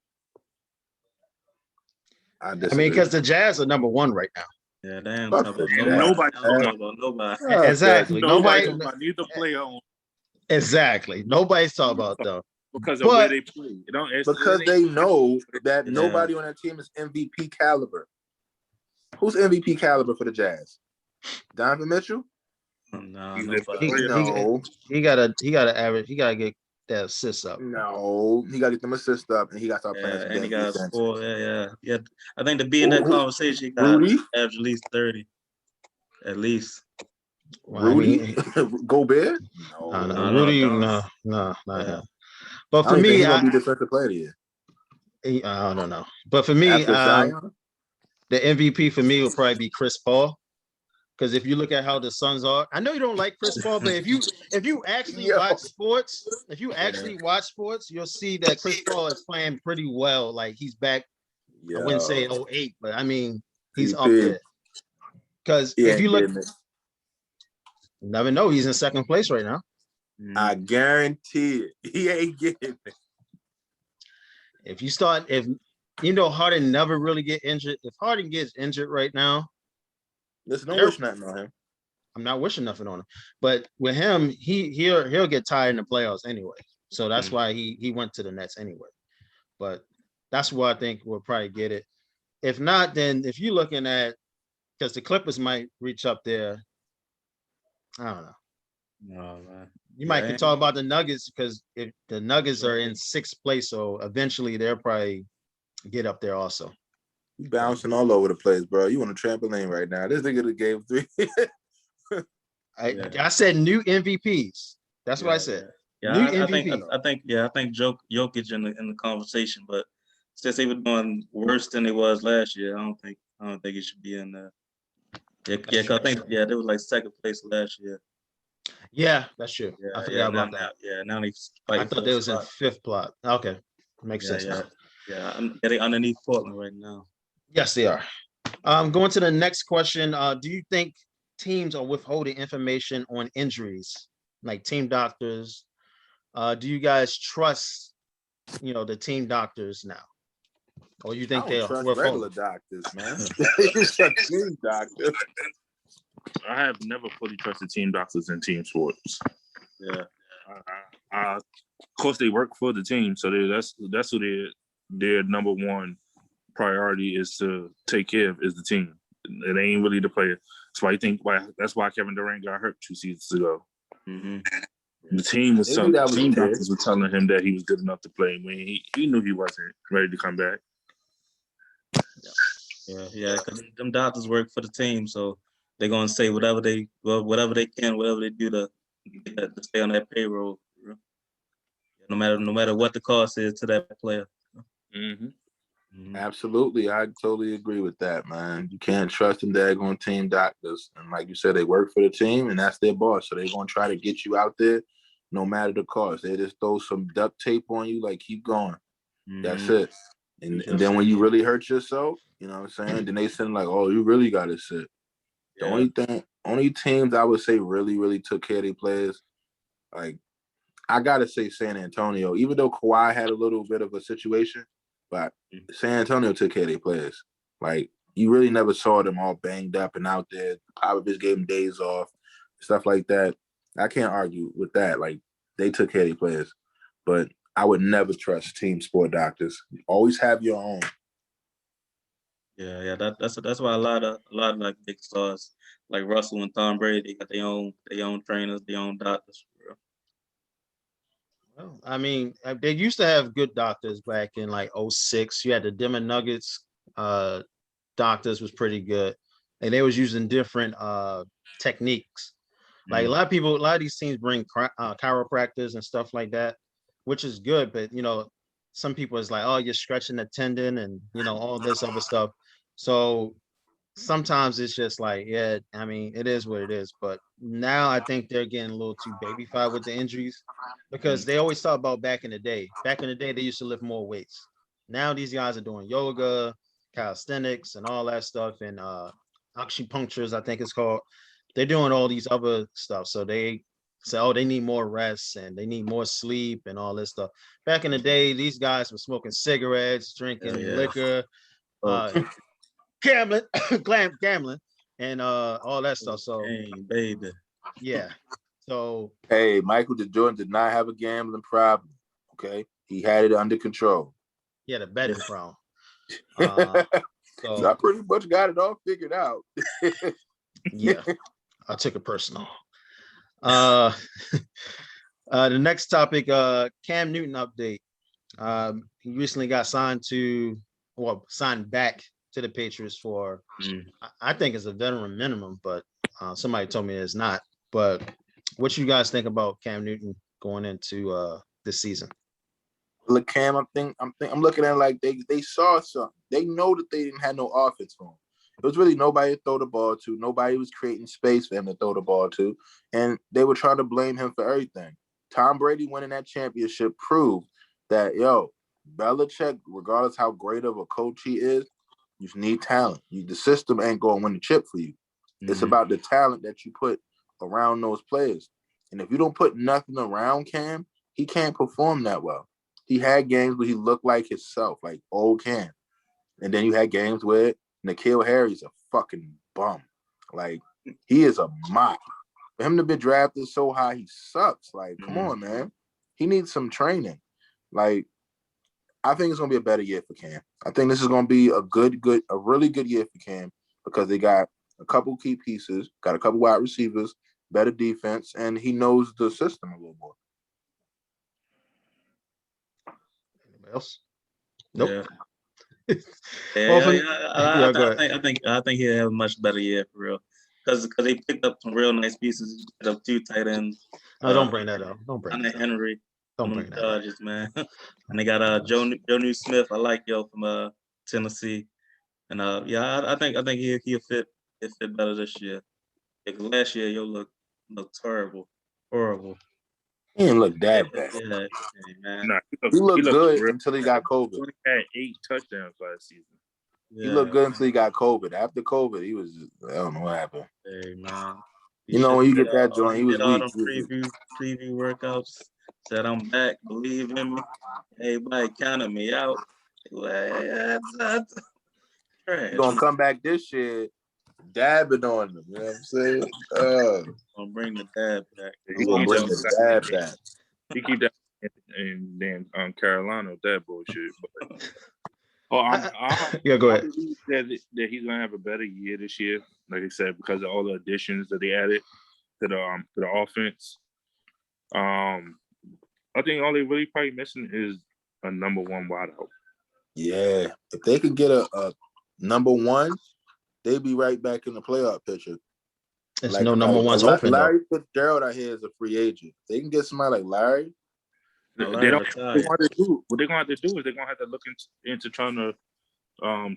Speaker 1: I mean, because the Jazz are number one right now.
Speaker 3: Yeah, they ain't
Speaker 2: Fuck
Speaker 3: talking about
Speaker 2: the
Speaker 3: nobody.
Speaker 4: Nobody
Speaker 3: They don't talk about nobody.
Speaker 1: Exactly.
Speaker 4: Nobody
Speaker 1: Nobody.
Speaker 4: talking about neither player on
Speaker 1: Exactly. Nobody's talking about though.
Speaker 4: because of where they play.
Speaker 2: Because they know that nobody on that team is MVP caliber. Who's MVP caliber for the Jazz? Donovan Mitchell?
Speaker 3: No,
Speaker 4: He's
Speaker 3: nobody.
Speaker 2: No.
Speaker 1: He gotta average. He gotta get that assist up.
Speaker 2: No. He got to get them assists up, and he got to start playing
Speaker 3: Yeah,
Speaker 2: some
Speaker 3: and he
Speaker 2: damn
Speaker 3: got
Speaker 2: defense.
Speaker 3: score. Yeah. I think to be in that conversation, he got
Speaker 2: Rudy?
Speaker 3: average at least 30. At least.
Speaker 1: Well, I
Speaker 2: Rudy?
Speaker 1: mean,
Speaker 2: Gobert?
Speaker 3: No,
Speaker 1: Rudy,
Speaker 3: no.
Speaker 1: not
Speaker 3: Yeah.
Speaker 1: him. But
Speaker 2: I
Speaker 1: for
Speaker 2: don't think
Speaker 1: me,
Speaker 2: he's going to be defensive player of the year.
Speaker 1: I don't know. But for me,
Speaker 2: After Zion?
Speaker 1: the MVP for me will probably be Chris Paul. Because if you look at how the Suns are, I know you don't like Chris Paul, but if you actually watch sports, you'll see that Chris Paul is playing pretty well. Like, he's back. I wouldn't say 08, but I mean, he's up there. Because if you look, you never know, he's in second place right now.
Speaker 2: I guarantee it. He ain't getting it.
Speaker 1: If Harden never really get injured. If Harden gets injured right now,
Speaker 2: listen, don't wish nothing on him.
Speaker 1: I'm not wishing nothing on him. But with him, he'll get tired in the playoffs anyway. So that's why he went to the Nets anyway. But that's why I think we'll probably get it. If not, then if you're looking at, because the Clippers might reach up there, I don't know.
Speaker 3: No, man.
Speaker 1: You might can talk about the Nuggets, because if the Nuggets are in sixth place, so eventually they'll probably get up there also.
Speaker 2: You bouncing all over the place, bro. You on a trampoline right now. This nigga that gave 3.
Speaker 1: I said new MVPs. That's what I said.
Speaker 3: Yeah,
Speaker 1: new
Speaker 3: I
Speaker 1: MVP.
Speaker 3: I think Jokic in the conversation, but since they were doing worse than they was last year, I don't think he should be in there. Yeah, cause I think they was like second place last year.
Speaker 1: Yeah, that's true.
Speaker 3: Yeah,
Speaker 1: I forgot about
Speaker 3: that. Now they.
Speaker 1: I thought they was in fifth plot. Okay, makes sense now.
Speaker 3: Yeah, they underneath Portland right now.
Speaker 1: Yes, they are. Going to the next question. Do you think teams are withholding information on injuries, like team doctors? Do you guys trust, the team doctors now? Or you think they're
Speaker 2: trust
Speaker 1: withholding?
Speaker 2: regular doctors, man? It's a team doctor.
Speaker 4: I have never fully trusted team doctors in team sports. Yeah, of course they work for the team, so that's who their number one priority is to take care of is the team. It ain't really the player. That's why Kevin Durant got hurt 2 seasons ago.
Speaker 3: Mm-hmm.
Speaker 4: The team was
Speaker 2: Maybe that was
Speaker 4: team
Speaker 2: it.
Speaker 4: doctors were telling him that he was good enough to play when he knew he wasn't ready to come back.
Speaker 3: Yeah, because them doctors work for the team, so they're gonna say whatever they can, whatever they do to stay on that payroll. No matter what the cost is to that player.
Speaker 4: Mm-hmm.
Speaker 3: Mm-hmm.
Speaker 2: Absolutely, I totally agree with that, man. You can't trust them daggone team doctors, and like you said, they work for the team, and that's their boss. So they're gonna try to get you out there, no matter the cost. They just throw some duct tape on you, like keep going.
Speaker 3: Mm-hmm.
Speaker 2: That's it. And then when you really hurt yourself, you know what I'm saying? Then they send like, oh, you really got to sit. The only teams I would say really, really took care of their players, like I gotta say San Antonio, even though Kawhi had a little bit of a situation, but San Antonio took care of their players. Like, you really never saw them all banged up and out there. Popovich gave them days off, stuff like that. I can't argue with that. Like, they took care of their players. but I would never trust team sport doctors. Always have your own.
Speaker 3: Yeah, that's why a lot of like big stars like Russell and Tom Brady, they got their own trainers, their own doctors. For real.
Speaker 1: Well, I mean, they used to have good doctors back in like '06. You had the Denver Nuggets doctors was pretty good, and they was using different techniques. Like a lot of these teams bring chiropractors and stuff like that, which is good. But some people is like, oh, you're stretching the tendon and all this other stuff. So sometimes it's just like, yeah, I mean, it is what it is. But now I think they're getting a little too babyfied with the injuries because they always talk about back in the day. Back in the day, they used to lift more weights. Now these guys are doing yoga, calisthenics, and all that stuff, and acupunctures, I think it's called. They're doing all these other stuff. So they say, oh, they need more rest and they need more sleep and all this stuff. Back in the day, these guys were smoking cigarettes, drinking liquor, gambling, gambling, and all that stuff. So,
Speaker 3: hey, baby.
Speaker 1: Yeah. So,
Speaker 2: hey, Michael Jordan did not have a gambling problem. Okay, he had it under control.
Speaker 1: He had a betting problem.
Speaker 2: So I pretty much got it all figured out.
Speaker 1: Yeah, I took it personal. The next topic, Cam Newton update. He recently got signed back to the Patriots for, I think it's a veteran minimum, but somebody told me it's not. But what you guys think about Cam Newton going into this season?
Speaker 2: Look, Cam, I'm looking at it like they saw something. They know that they didn't have no offense for him. There was really nobody to throw the ball to. Nobody was creating space for him to throw the ball to. And they were trying to blame him for everything. Tom Brady winning that championship proved that, Belichick, regardless how great of a coach he is, you need talent. The system ain't going to win the chip for you. It's about the talent that you put around those players. And if you don't put nothing around Cam, he can't perform that well. He had games where he looked like himself, like old Cam. And then you had games where N'Keal Harry's a fucking bum. Like, he is a mop. For him to be drafted so high, he sucks. Like, come on, man. He needs some training. Like, I think it's going to be a better year for Cam. I think this is going to be a really good year for Cam because they got a couple key pieces, got a couple wide receivers, better defense, and he knows the system a little more.
Speaker 1: Anybody else? Nope.
Speaker 3: Yeah. I think he'll have a much better year for real. Because they picked up some real nice pieces. Picked up 2 tight ends.
Speaker 1: No, don't bring that up. Don't bring that up.
Speaker 3: Henry.
Speaker 1: Don't bring that
Speaker 3: Dodgers, man. And they got Jonnu Smith. I like from Tennessee. And I think he'll fit better this year. Because last year looked terrible. Horrible.
Speaker 2: He didn't look that bad.
Speaker 3: Yeah, man.
Speaker 2: Nah, he looked good until he got COVID.
Speaker 4: He had 8 touchdowns last season.
Speaker 2: Yeah. He looked good until he got COVID. After COVID, he was I don't know what happened.
Speaker 3: Hey, man.
Speaker 2: When you get that joint, he was
Speaker 3: all
Speaker 2: weak.
Speaker 3: them preview workouts. Said I'm back. Believe in me. Everybody counted me out.
Speaker 2: He's gonna come back this year, dabbing on them. You know what I'm saying?
Speaker 3: Gonna bring the dab back.
Speaker 2: He's gonna bring the dab back.
Speaker 4: He keep that and then Carolina with that bullshit. But,
Speaker 1: go ahead.
Speaker 4: That he's gonna have a better year this year, like I said, because of all the additions that they added to the offense. I think all they really probably missing is a number 1 wideout.
Speaker 2: Yeah, if they could get a number 1, they'd be right back in the playoff picture.
Speaker 1: There's no number ones open.
Speaker 2: Larry Fitzgerald out here is a free agent. They can get somebody like Larry.
Speaker 4: What they're gonna have to do is they're gonna have to look into trying to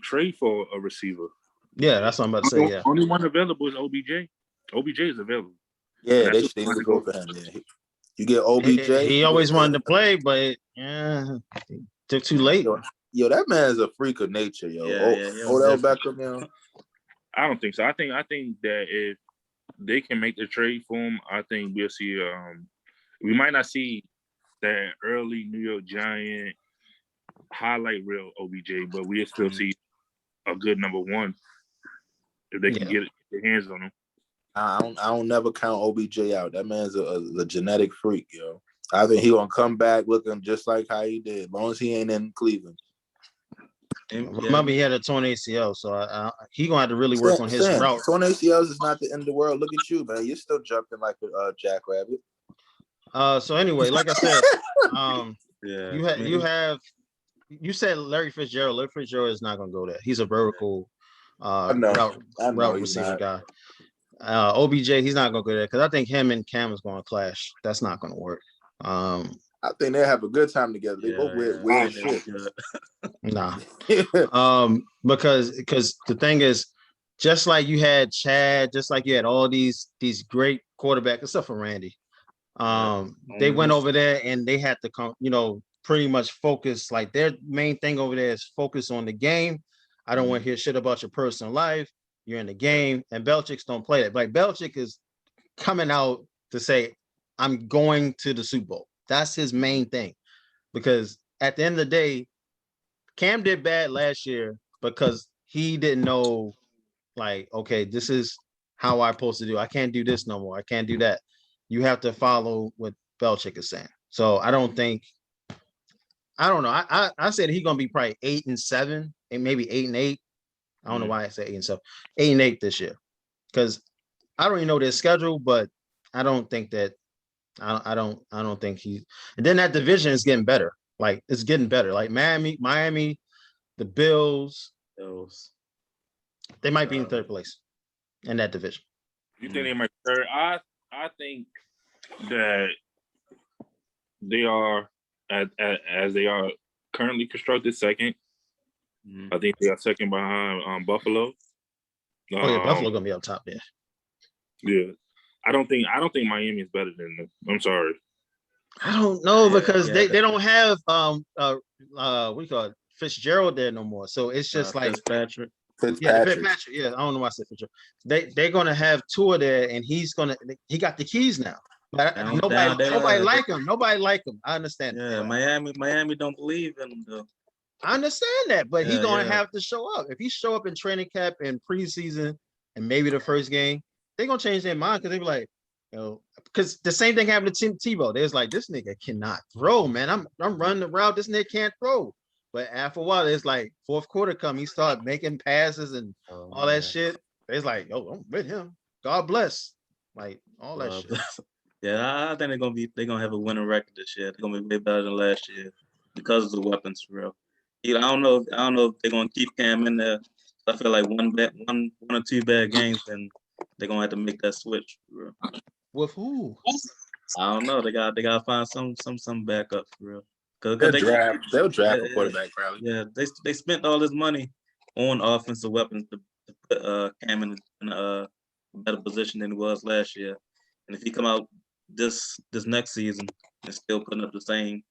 Speaker 4: trade for a receiver.
Speaker 1: Yeah, that's what I'm about to say. Yeah,
Speaker 4: only one available is OBJ. OBJ is available.
Speaker 2: Yeah, they need to go for him. Yeah. You get OBJ.
Speaker 1: He always wanted to play, but took too late.
Speaker 2: Yo, that man is a freak of nature, yo. Odell Beckham, yo.
Speaker 4: I don't think so. I think that if they can make the trade for him, I think we'll see. We might not see that early New York Giant highlight reel OBJ, but we'll still see a good number 1 if they can get their hands on him.
Speaker 2: I don't never count OBJ out. That man's a genetic freak, yo. I think he gonna come back looking just like how he did, as long as he ain't in Cleveland.
Speaker 1: Remember, he had a torn ACL, so he gonna have to really work on his route.
Speaker 2: Torn ACLs is not the end of the world. Look at you, man. You're still jumping like a jackrabbit.
Speaker 1: So anyway, like I said,
Speaker 3: Yeah.
Speaker 1: you said Larry Fitzgerald. Larry Fitzgerald is not gonna go there. He's a vertical
Speaker 2: I know
Speaker 1: route
Speaker 2: he's
Speaker 1: receiver
Speaker 2: not.
Speaker 1: guy. OBJ, he's not gonna go there because I think him and Cam is gonna clash. That's not gonna work.
Speaker 2: I think they have a good time together. They both weird shit.
Speaker 1: Nah. Because the thing is, just like you had Chad, just like you had all these great quarterbacks, except for Randy. They went over there and they had to come, pretty much focus. Like their main thing over there is focus on the game. I don't want to hear shit about your personal life. You're in the game, and Belichick don't play that. Like Belichick is coming out to say, "I'm going to the Super Bowl." That's his main thing, because at the end of the day, Cam did bad last year because he didn't know, like, okay, this is how I'm supposed to do. I can't do this no more. I can't do that. You have to follow what Belichick is saying. So I don't know. I said he's gonna be probably 8-7 and maybe 8-8. I don't know why I said 8-7, 8-8 this year, because I don't even know their schedule, but I don't think that I don't think he. And then that division is getting better. Like it's getting better. Like Miami, the Bills, they might be in third place in that division.
Speaker 4: You think they might be third? I think that they are as they are currently constructed second. I think they are second behind Buffalo.
Speaker 1: Oh yeah, Buffalo gonna be up top there.
Speaker 4: Yeah, I don't think Miami is better than them. I'm sorry.
Speaker 1: I don't know because they don't have what do you call it, Fitzgerald there no more. So it's just like
Speaker 3: Fitzpatrick.
Speaker 1: Yeah, Fitzpatrick. Yeah, I don't know why I said Fitzgerald. They're gonna have Tua there, and he got the keys now. But nobody like him. Nobody like him. I understand.
Speaker 3: Yeah, Miami don't believe in him though.
Speaker 1: I understand that, but he's gonna have to show up. If he show up in training camp and preseason and maybe the first game, they're gonna change their mind because they be like, because the same thing happened to Tebow. There's like, this nigga cannot throw, man. I'm running the route. This nigga can't throw. But after a while, it's like fourth quarter come, he started making passes and all that shit. It's like, I'm with him. God bless. Like all that shit.
Speaker 3: Yeah, I think they're gonna have a winning record this year. They're gonna be way better than last year because of the weapons, for real. I don't know if they're gonna keep Cam in there. I feel like one or two bad games, and they're gonna have to make that switch, for real.
Speaker 1: With who?
Speaker 3: I don't know. They gotta find some backup, for real.
Speaker 2: They'll draft a quarterback probably.
Speaker 3: Yeah, they spent all this money on offensive weapons to put Cam in a better position than he was last year. And if he come out this next season and still putting up the same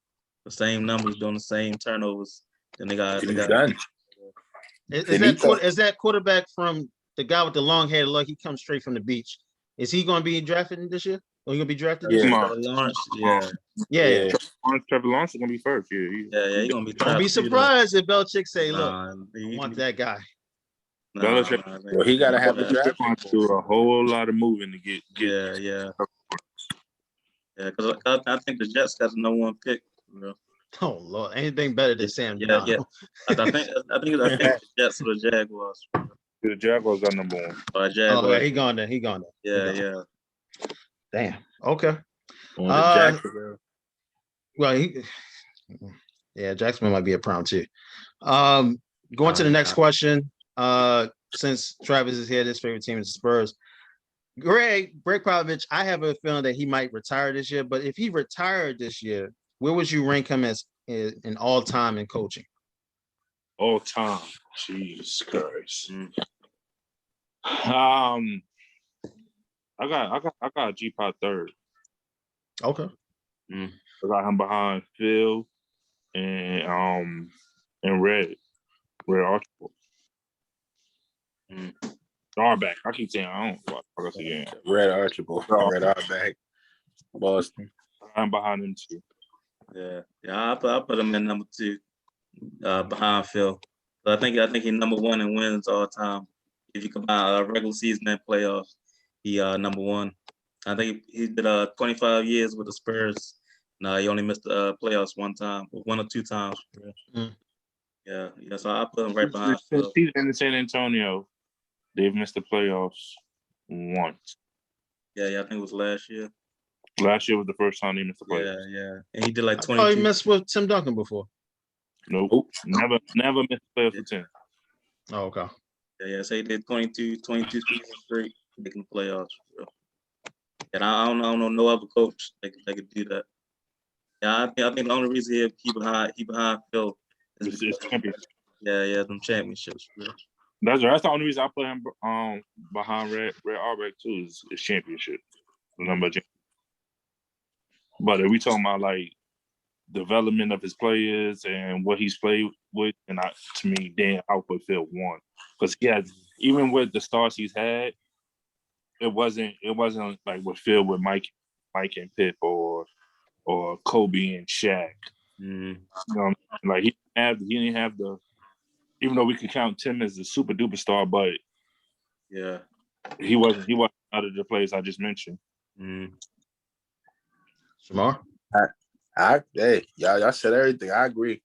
Speaker 3: numbers, doing the same turnovers, then they got
Speaker 2: done.
Speaker 1: Is that quarterback from the guy with the long hair? Like he comes straight from the beach. Is he going to be drafted this year? Or he going to be drafted this year?
Speaker 3: Lawrence,
Speaker 1: yeah.
Speaker 4: Trevor Lawrence is going to be first. Yeah,
Speaker 3: he's going to be drafted.
Speaker 1: Don't be surprised if Belichick say, "Look, I want that guy."
Speaker 2: Well, he got to have the draft.
Speaker 4: Do a whole lot of moving to get.
Speaker 3: Yeah. Because I think the Jets got the number one pick. Bro.
Speaker 1: Oh Lord, anything better than Sam?
Speaker 3: Yeah. I think the Jets or the Jaguars.
Speaker 4: The Jaguars got number one.
Speaker 1: Oh, he gone there.
Speaker 3: Yeah.
Speaker 1: Damn. Okay.
Speaker 2: Well,
Speaker 1: Jacksonville might be a problem too. Going to the next question. Since Travis is here, his favorite team is the Spurs. Greg Popovich, I have a feeling that he might retire this year. But if he retired this year, where would you rank him as in all time in coaching?
Speaker 4: All time, Jesus Christ. I got G-Pop third.
Speaker 1: Okay.
Speaker 4: I got him behind Phil and Red Archibald. Auerbach. I keep saying I don't know. Again.
Speaker 2: Red Archibald. Red Auerbach. Boston.
Speaker 4: I'm behind him too.
Speaker 3: Yeah. I put him in number 2, behind Phil. So I think he's number 1 in wins all time. If you combine regular season and playoffs, he number 1. I think he did 25 years with the Spurs. Nah, he only missed the playoffs one or two times. Yeah. So I put him right behind Phil.
Speaker 4: He's in San Antonio. They've missed the playoffs once.
Speaker 3: Yeah, I think it was last year.
Speaker 4: Last year was the first time they missed the playoffs.
Speaker 3: Yeah. And he did like
Speaker 1: I
Speaker 3: 22.
Speaker 1: thought he messed with Tim Duncan before.
Speaker 4: Nope. Never missed the playoffs for 10.
Speaker 1: Oh, okay.
Speaker 3: Yeah. So he did 22 seasons straight making the playoffs. And I don't know no other coach that could do that. Yeah, I think the only reason he behind Phil is
Speaker 4: It's championship.
Speaker 3: them championships. Bro.
Speaker 4: That's the only reason I put him behind Red Auerbach too is championship. The number of championships. But if we talking about like development of his players and what he's played with, and to me, Dan, I'll put Phil one because he has, even with the stars he's had, it wasn't like with Phil with Mike and Pip or Kobe and Shaq.
Speaker 3: Mm-hmm.
Speaker 4: You know, like he didn't have the, even though we could count Tim as a super duper star, but
Speaker 3: yeah,
Speaker 4: he wasn't out of the players I just mentioned.
Speaker 3: Mm-hmm.
Speaker 1: Shamar?
Speaker 2: Hey, y'all said everything. I agree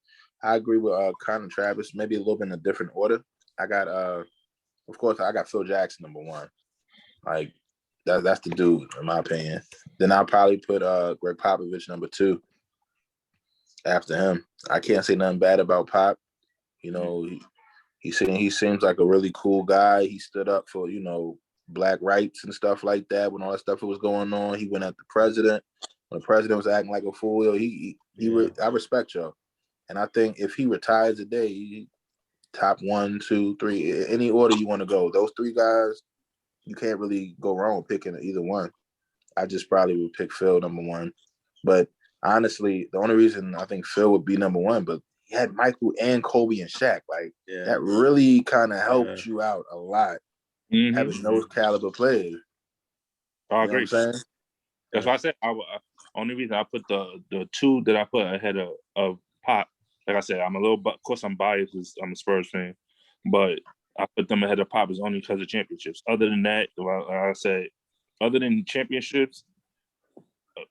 Speaker 2: with Connor Travis, maybe a little bit in a different order. I got of course I got Phil Jackson number one. Like that's the dude, in my opinion. Then I'll probably put Greg Popovich number two after him. I can't say nothing bad about Pop. You know, he seems like a really cool guy. He stood up for, you know, black rights and stuff like that when all that stuff was going on. He went at the president. When the president was acting like a fool, I respect y'all. And I think if he retires today, top 1, 2, 3, any order you want to go, those three guys, you can't really go wrong with picking either one. I just probably would pick Phil number one. But honestly, the only reason I think Phil would be number one, but he had Michael and Kobe and Shaq. Like that really kind of helped you out a lot, having those caliber players.
Speaker 4: I agree.
Speaker 2: You know what I'm saying?
Speaker 4: That's why I said only reason I put the two that I put ahead of Pop. Like I said, of course I'm biased because I'm a Spurs fan, but I put them ahead of Pop is only because of championships. Other than that, like I said, other than championships,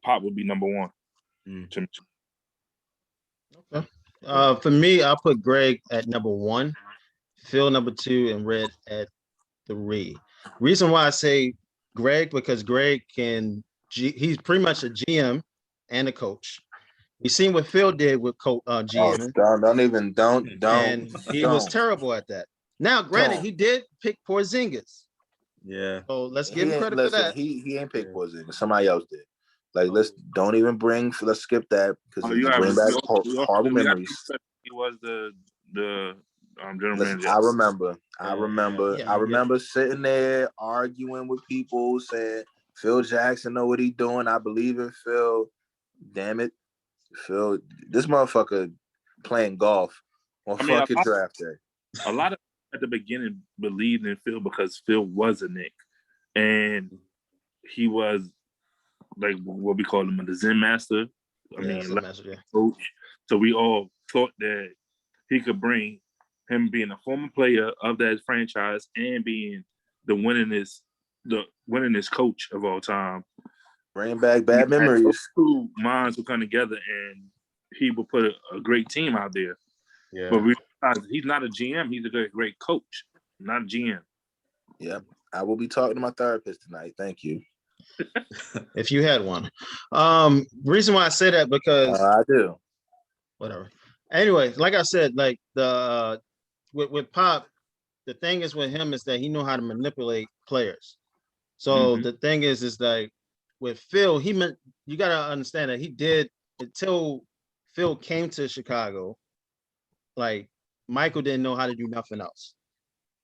Speaker 4: Pop would be number one.
Speaker 1: Okay. For me, I'll put Greg at number one, Phil number two, and Red at 3. Reason why I say Greg, because Greg he's pretty much a GM and a coach. We seen what Phil did with GM.
Speaker 2: Don't.
Speaker 1: He was terrible at that. Now, granted, he did pick Porzingis.
Speaker 3: Yeah.
Speaker 1: So let's give him credit for that.
Speaker 2: He ain't picked Porzingis. Somebody else did. Like, let's skip that because you bring back horrible memories.
Speaker 4: He was the general manager.
Speaker 2: I remember sitting there arguing with people saying Phil Jackson know what he's doing. I believe in Phil. Damn it, Phil! This motherfucker playing golf on fucking draft day.
Speaker 4: A lot of at the beginning believed in Phil because Phil was a Knick, and he was like what we call him, the Zen master. Coach. So we all thought that he could bring him being a former player of that franchise and being the winningest coach of all time.
Speaker 2: Bring back bad memories.
Speaker 4: Two minds would come together and he would put a great team out there.
Speaker 3: Yeah.
Speaker 4: But we realized he's not a GM. He's a great coach, not a GM.
Speaker 2: Yeah. I will be talking to my therapist tonight. Thank you.
Speaker 1: If you had one. Reason why I say that because
Speaker 2: I do.
Speaker 1: Whatever. Anyway, like I said, like with Pop, the thing is with him is that he knew how to manipulate players. So the thing is like with Phil, you got to understand that he did until Phil came to Chicago. Like Michael didn't know how to do nothing else.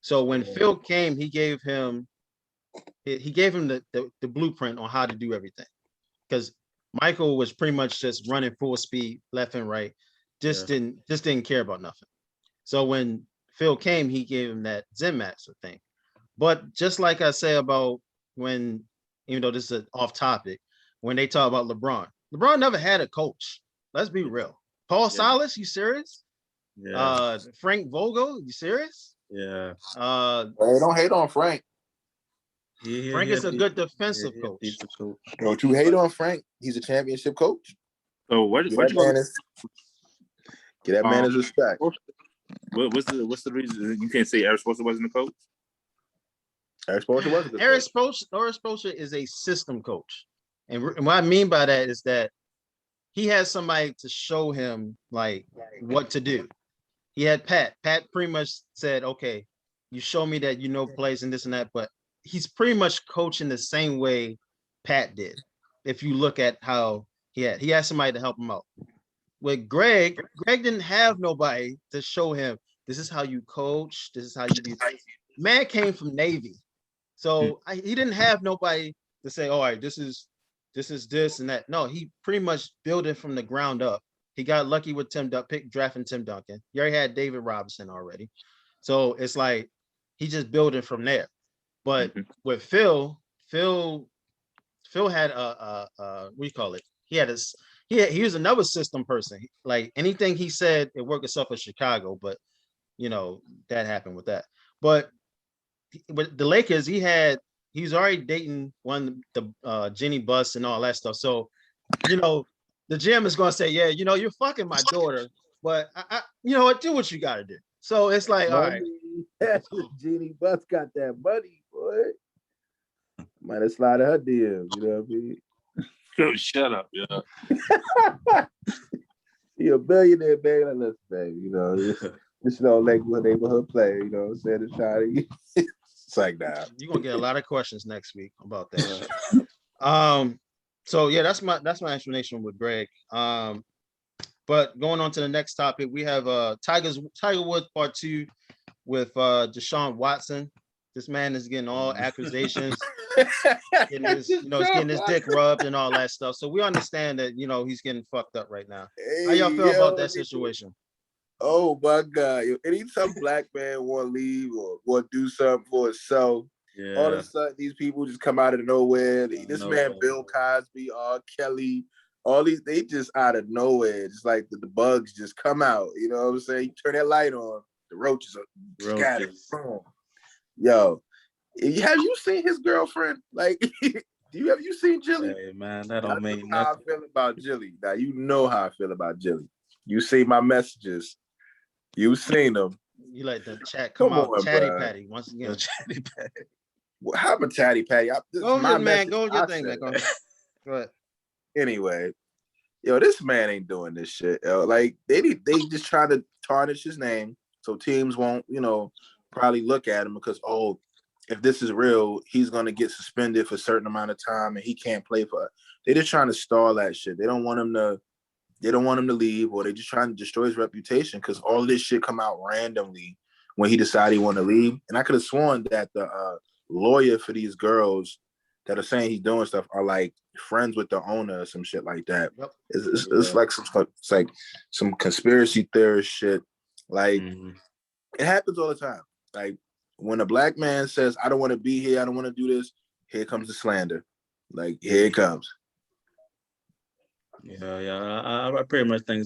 Speaker 1: So when Phil came, he gave him the blueprint on how to do everything. Because Michael was pretty much just running full speed, left and right, didn't care about nothing. So when Phil came, he gave him that Zen master thing. But just like I say about when, even though this is off topic, when they talk about LeBron never had a coach. Let's be real. Paul Silas, you serious?
Speaker 3: Yeah.
Speaker 1: Frank Vogel, you serious?
Speaker 3: Yeah.
Speaker 2: Hey, don't hate on Frank.
Speaker 1: Frank is a good defensive coach.
Speaker 2: Don't you hate on Frank? He's a championship coach.
Speaker 4: So what
Speaker 2: Get
Speaker 4: what
Speaker 2: that
Speaker 4: you gonna
Speaker 2: man his, get that man his respect.
Speaker 4: what's the reason you can't say Eric Spoelstra wasn't the coach?
Speaker 2: Eric Spoelstra was a good
Speaker 1: Eric
Speaker 2: coach.
Speaker 1: Spoelstra is a system coach. And what I mean by that is that he has somebody to show him like what to do. He had Pat. Pat pretty much said, okay, you show me that you know plays and this and that, but he's pretty much coaching the same way Pat did. If you look at how he had somebody to help him out. With Greg didn't have nobody to show him this is how you coach, this is how you do. Man came from Navy. So he didn't have nobody to say, all right, this is this and that. No, he pretty much built it from the ground up. He got lucky with drafting Tim Duncan. He already had David Robinson already. So it's like he just built it from there. But with Phil had what do you call it? He was another system person. Like anything he said, it worked itself in Chicago, but you know, that happened with that. But with the Lakers, he's already dating the Jenny Buss and all that stuff. So, you know, the GM is gonna say, yeah, you know, you're fucking my daughter, but I you know what, do what you gotta do. So it's like, all right.
Speaker 2: Jeannie Buss got that money, boy. Might have slided her DM, you know what I mean?
Speaker 4: Oh, shut up, yeah.
Speaker 2: He a billionaire, baby. Like, listen, baby, you know, this you know, Lakewood neighborhood play, you know what I'm saying? It's like that.
Speaker 1: You're gonna get a lot of questions next week about that. So yeah, that's my explanation with Greg. But going on to the next topic, we have Tiger Woods Part 2 with Deshaun Watson. This man is getting all accusations, getting his dick rubbed and all that stuff. So we understand that, you know, he's getting fucked up right now. How y'all feel about that situation?
Speaker 2: Oh my God. Yo, anytime black man want to leave or want to do something for himself, all of a sudden these people just come out of nowhere. This man, Bill Cosby, R. Kelly, all these, they just out of nowhere. Just like the bugs just come out. You know what I'm saying? You turn that light on, the roaches are scattered. Yo, have you seen his girlfriend? Like, have you seen Jilly?
Speaker 3: Hey, man, that don't mean
Speaker 2: how
Speaker 3: nothing.
Speaker 2: I feel about Jilly. Now you know how I feel about Jilly. You see my messages. You seen them.
Speaker 1: You let the chat come out,
Speaker 2: on,
Speaker 1: Chatty
Speaker 2: bro.
Speaker 1: Patty once again.
Speaker 3: Chatty Patty.
Speaker 2: Well, how about Chatty Patty?
Speaker 1: Go ahead, man. Go with your thing, man. Go ahead.
Speaker 2: Anyway, yo, this man ain't doing this shit. Yo. Like they just try to tarnish his name so teams won't, you know, probably look at him because if this is real, he's gonna get suspended for a certain amount of time and he can't play for. They're just trying to stall that shit. They don't want him to. They don't want him to leave, or they just trying to destroy his reputation because all this shit come out randomly when he decided he wanted to leave. And I could have sworn that the lawyer for these girls that are saying he's doing stuff are like friends with the owner or some shit like that.
Speaker 1: Yep.
Speaker 2: It's like some conspiracy theorist shit. Like it happens all the time. Like when a black man says, "I don't want to be here, I don't want to do this," here comes the slander. Like here it comes.
Speaker 3: Yeah. I pretty much think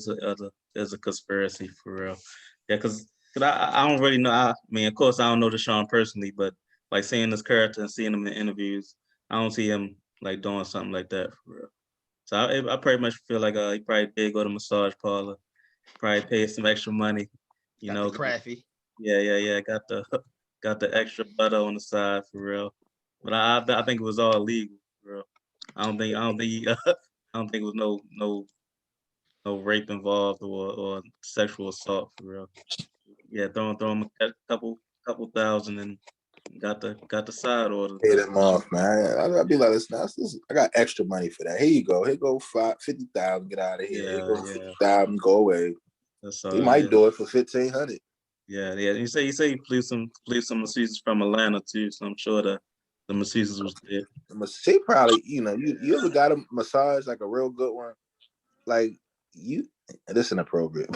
Speaker 3: it's a conspiracy for real. Yeah, because I don't really know. I mean, of course, I don't know Deshaun personally, but like seeing this character and seeing him in interviews, I don't see him like doing something like that for real. So I pretty much feel like he probably did go to massage parlor, probably paid some extra money, you know.
Speaker 1: Crafty.
Speaker 3: Yeah. Got the extra butter on the side for real. But I think it was all legal for real. I don't think it was no rape involved or sexual assault for real. Yeah, throw him a couple thousand and got the side order.
Speaker 2: Pay them off, man. I'd be like, listen, I got extra money for that. Here you go. Here go 50,000. Get out of here. Here go 50,000. Go away. He might do it for 1,500.
Speaker 3: Yeah. You say he flew some masseuses from Atlanta too, so I'm sure the masseuses was there.
Speaker 2: She probably, you know, you ever got a massage like a real good one? Like this is inappropriate.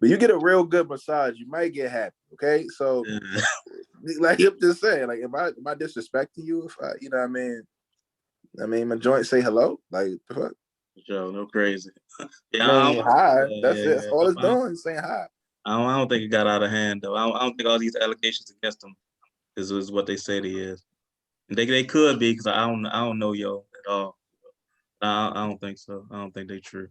Speaker 2: But you get a real good massage, you might get happy. Okay, so like I'm just saying, like, am I disrespecting you? If you know what I mean, my joint say hello, like the fuck.
Speaker 3: Joe, no crazy.
Speaker 2: Hi. That's it. That's all it's doing, saying hi.
Speaker 3: I don't think it got out of hand though. I don't think all these allegations against him is what they say they is. And they could be because I don't know yo at all. I don't think so. I don't think they true.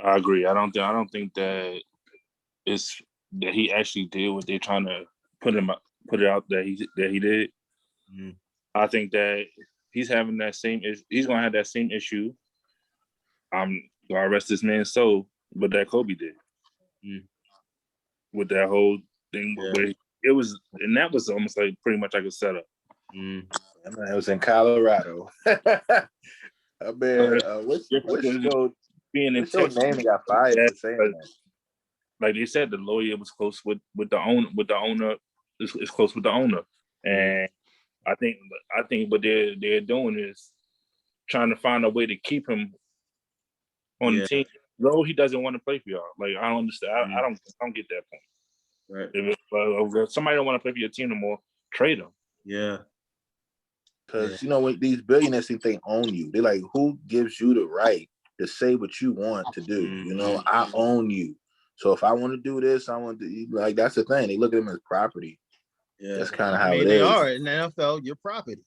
Speaker 4: I agree. I don't think that it's that he actually did what they're trying to put it out that he did.
Speaker 3: Mm.
Speaker 4: I think that he's having that same issue. He's gonna have that same issue. I'm gonna rest this man's soul, but that Kobe did with that whole thing.
Speaker 3: Yeah.
Speaker 4: Where it was, and that was almost like pretty much like a setup.
Speaker 3: Mm.
Speaker 2: It was in Colorado. I mean, what's your
Speaker 4: Being in
Speaker 2: what's your
Speaker 4: Texas,
Speaker 2: name that got fired for saying that?
Speaker 4: like they said, the lawyer was close with the owner. With the owner, is close with the owner, and I think what they're doing is trying to find a way to keep him on the team. Though he doesn't want to play for y'all. Like I don't understand. I don't get that point.
Speaker 3: Right.
Speaker 4: If somebody don't want to play for your team no more, trade them.
Speaker 3: Yeah.
Speaker 2: Because you know when these billionaires think they own you, they're like, who gives you the right to say what you want to do? You know, I own you. So if I want to do this, I want to like that's the thing. They look at them as property.
Speaker 3: Yeah.
Speaker 2: That's kind of how
Speaker 1: mean,
Speaker 2: it
Speaker 1: they
Speaker 2: is.
Speaker 1: are in the NFL. Your property.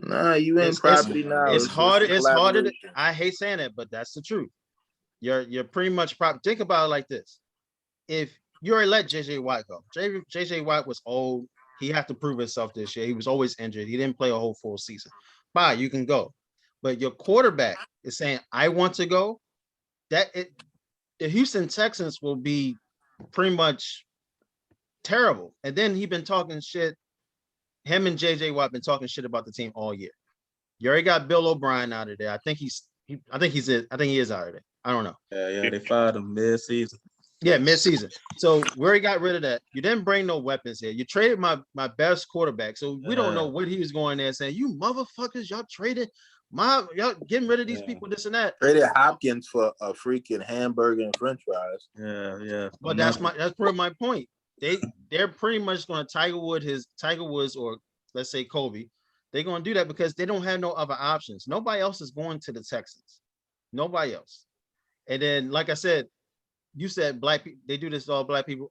Speaker 2: Nah, you ain't property now.
Speaker 1: It's harder. It's harder.
Speaker 2: collaboration.
Speaker 1: I hate saying it, but that's the truth. You're pretty much prop. Think about it like this: if you already let JJ Watt go, JJ Watt was old. He had to prove himself this year. He was always injured. He didn't play a whole full season. Bye, you can go. But your quarterback is saying, "I want to go." The Houston Texans will be pretty much terrible. And then he been talking shit. Him and JJ Watt been talking shit about the team all year. You already got Bill O'Brien out of there. I think he is out of there. I don't know.
Speaker 3: Yeah. They fired him mid-season.
Speaker 1: Yeah, mid-season. So we already got rid of that. You didn't bring no weapons here. You traded my best quarterback. So we don't know what he was going there saying. You motherfuckers, y'all traded y'all getting rid of these people, this and that.
Speaker 2: Traded Hopkins for a freaking hamburger and French fries.
Speaker 3: Yeah.
Speaker 1: But that's pretty my point. They're pretty much going to Tiger Woods or let's say Kobe. They're going to do that because they don't have no other options. Nobody else is going to the Texans. Nobody else. And then, like I said, you said black people, they do this to all black people.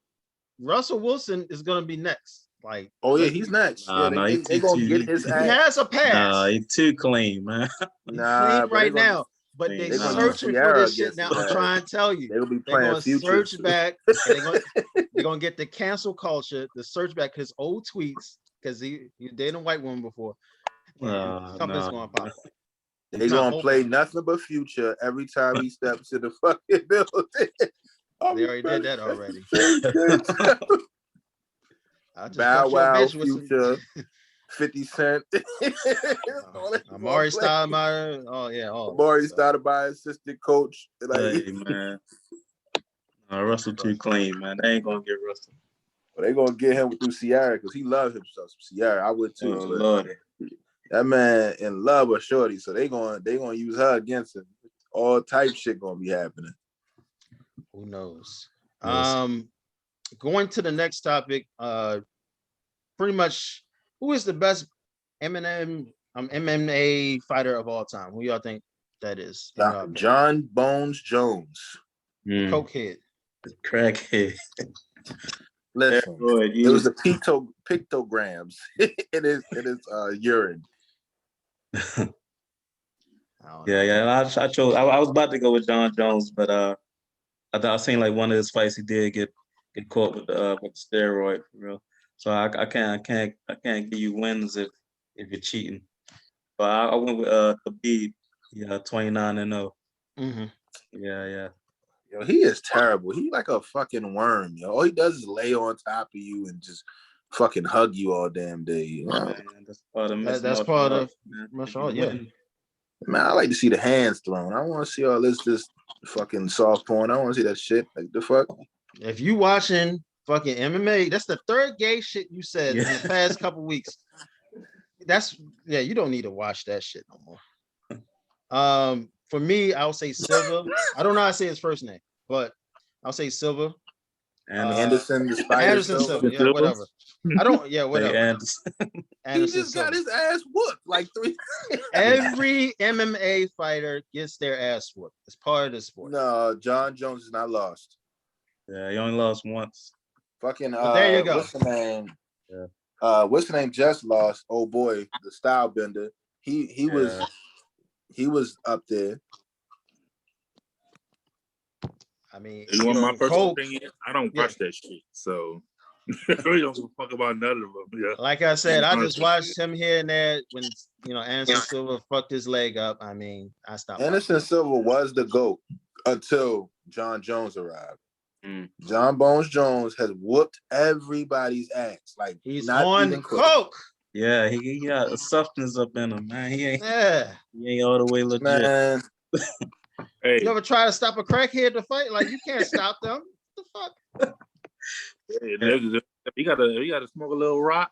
Speaker 1: Russell Wilson is going to be next. Like,
Speaker 2: oh yeah, he's next.
Speaker 3: Nah,
Speaker 2: they gonna get his ass.
Speaker 1: He has a pass.
Speaker 3: Nah, he's too clean, man.
Speaker 1: Nah, right now. But they searching for this shit now. I'm trying to tell you.
Speaker 2: They'll be playing future.
Speaker 1: Search back. And they're gonna get the cancel culture, the search back his old tweets, because he dated a white woman before. Something's gonna pop.
Speaker 2: They're gonna play nothing but future every time he steps in the fucking building.
Speaker 1: They already did that already.
Speaker 2: Bow Wow, Future, 50 Cent.
Speaker 1: Amari Stoudemire. Oh yeah.
Speaker 2: Amari Stoudemire, assistant coach. Like,
Speaker 3: hey, man. Russell too clean, man. They ain't gonna get Russell.
Speaker 2: Well, they gonna get him through Ciara because he loves himself. Ciara, I would too.
Speaker 3: Oh, Lord.
Speaker 2: That man in love with Shorty, so they gonna use her against him. All type shit gonna be happening.
Speaker 1: Who knows?
Speaker 3: Yes.
Speaker 1: Going to the next topic. Pretty much, who is the best MMA fighter of all time? Who y'all think that is?
Speaker 2: John Bones Jones.
Speaker 1: Cokehead.
Speaker 3: Crackhead.
Speaker 2: Listen, it was the pictograms in his urine.
Speaker 3: Yeah. I chose. I was about to go with John Jones, but I seen like one of his fights. He did get caught with the steroid for real. So I can't give you wins if you're cheating. But I went with Khabib. Yeah, 29-0.
Speaker 1: Mm-hmm.
Speaker 3: Yeah.
Speaker 2: Yo, he is terrible. He like a fucking worm, yo. All he does is lay on top of you and just fucking hug you all damn day. You know?
Speaker 3: Man, that's
Speaker 1: part of martial art. Yeah.
Speaker 2: Man, I like to see the hands thrown. I want to see all this fucking soft porn. I want to see that shit. Like the fuck.
Speaker 1: If you watching fucking MMA, that's the third gay shit you said in the past couple weeks. You don't need to watch that shit no more. For me, I'll say Silva. I don't know how to say his first name, but I'll say Silva.
Speaker 2: Anderson
Speaker 1: Silva. Yeah, whatever. Whatever.
Speaker 3: Anderson.
Speaker 2: He just got his ass whooped like 3.
Speaker 1: Every MMA fighter gets their ass whooped. It's part of the sport.
Speaker 2: No, John Jones is not lost.
Speaker 3: Yeah, he only lost once.
Speaker 2: Fucking
Speaker 1: there you go.
Speaker 2: What's the name? What's the name? Just lost. Oh boy, the style bender. He was up there.
Speaker 1: I mean,
Speaker 4: You want my personal
Speaker 1: Coke,
Speaker 4: opinion? I don't
Speaker 1: yeah.
Speaker 4: watch that shit, so I really don't give a fuck about none of them. Yeah.
Speaker 1: Like I said, I just watched him here and there when Anderson Silva fucked his leg up. I mean, I stopped.
Speaker 2: Anderson Silva was the GOAT until John Jones arrived.
Speaker 3: Mm.
Speaker 2: John Bones Jones has whooped everybody's ass. Like
Speaker 1: He's
Speaker 2: not
Speaker 1: on
Speaker 2: even close.
Speaker 1: coke.
Speaker 3: Yeah, he got a substance up in him, man. He ain't all the way legit.
Speaker 2: Man,
Speaker 4: Hey,
Speaker 1: You ever try to stop a crackhead to fight? Like you can't stop them. What the fuck?
Speaker 4: he gotta smoke a little rock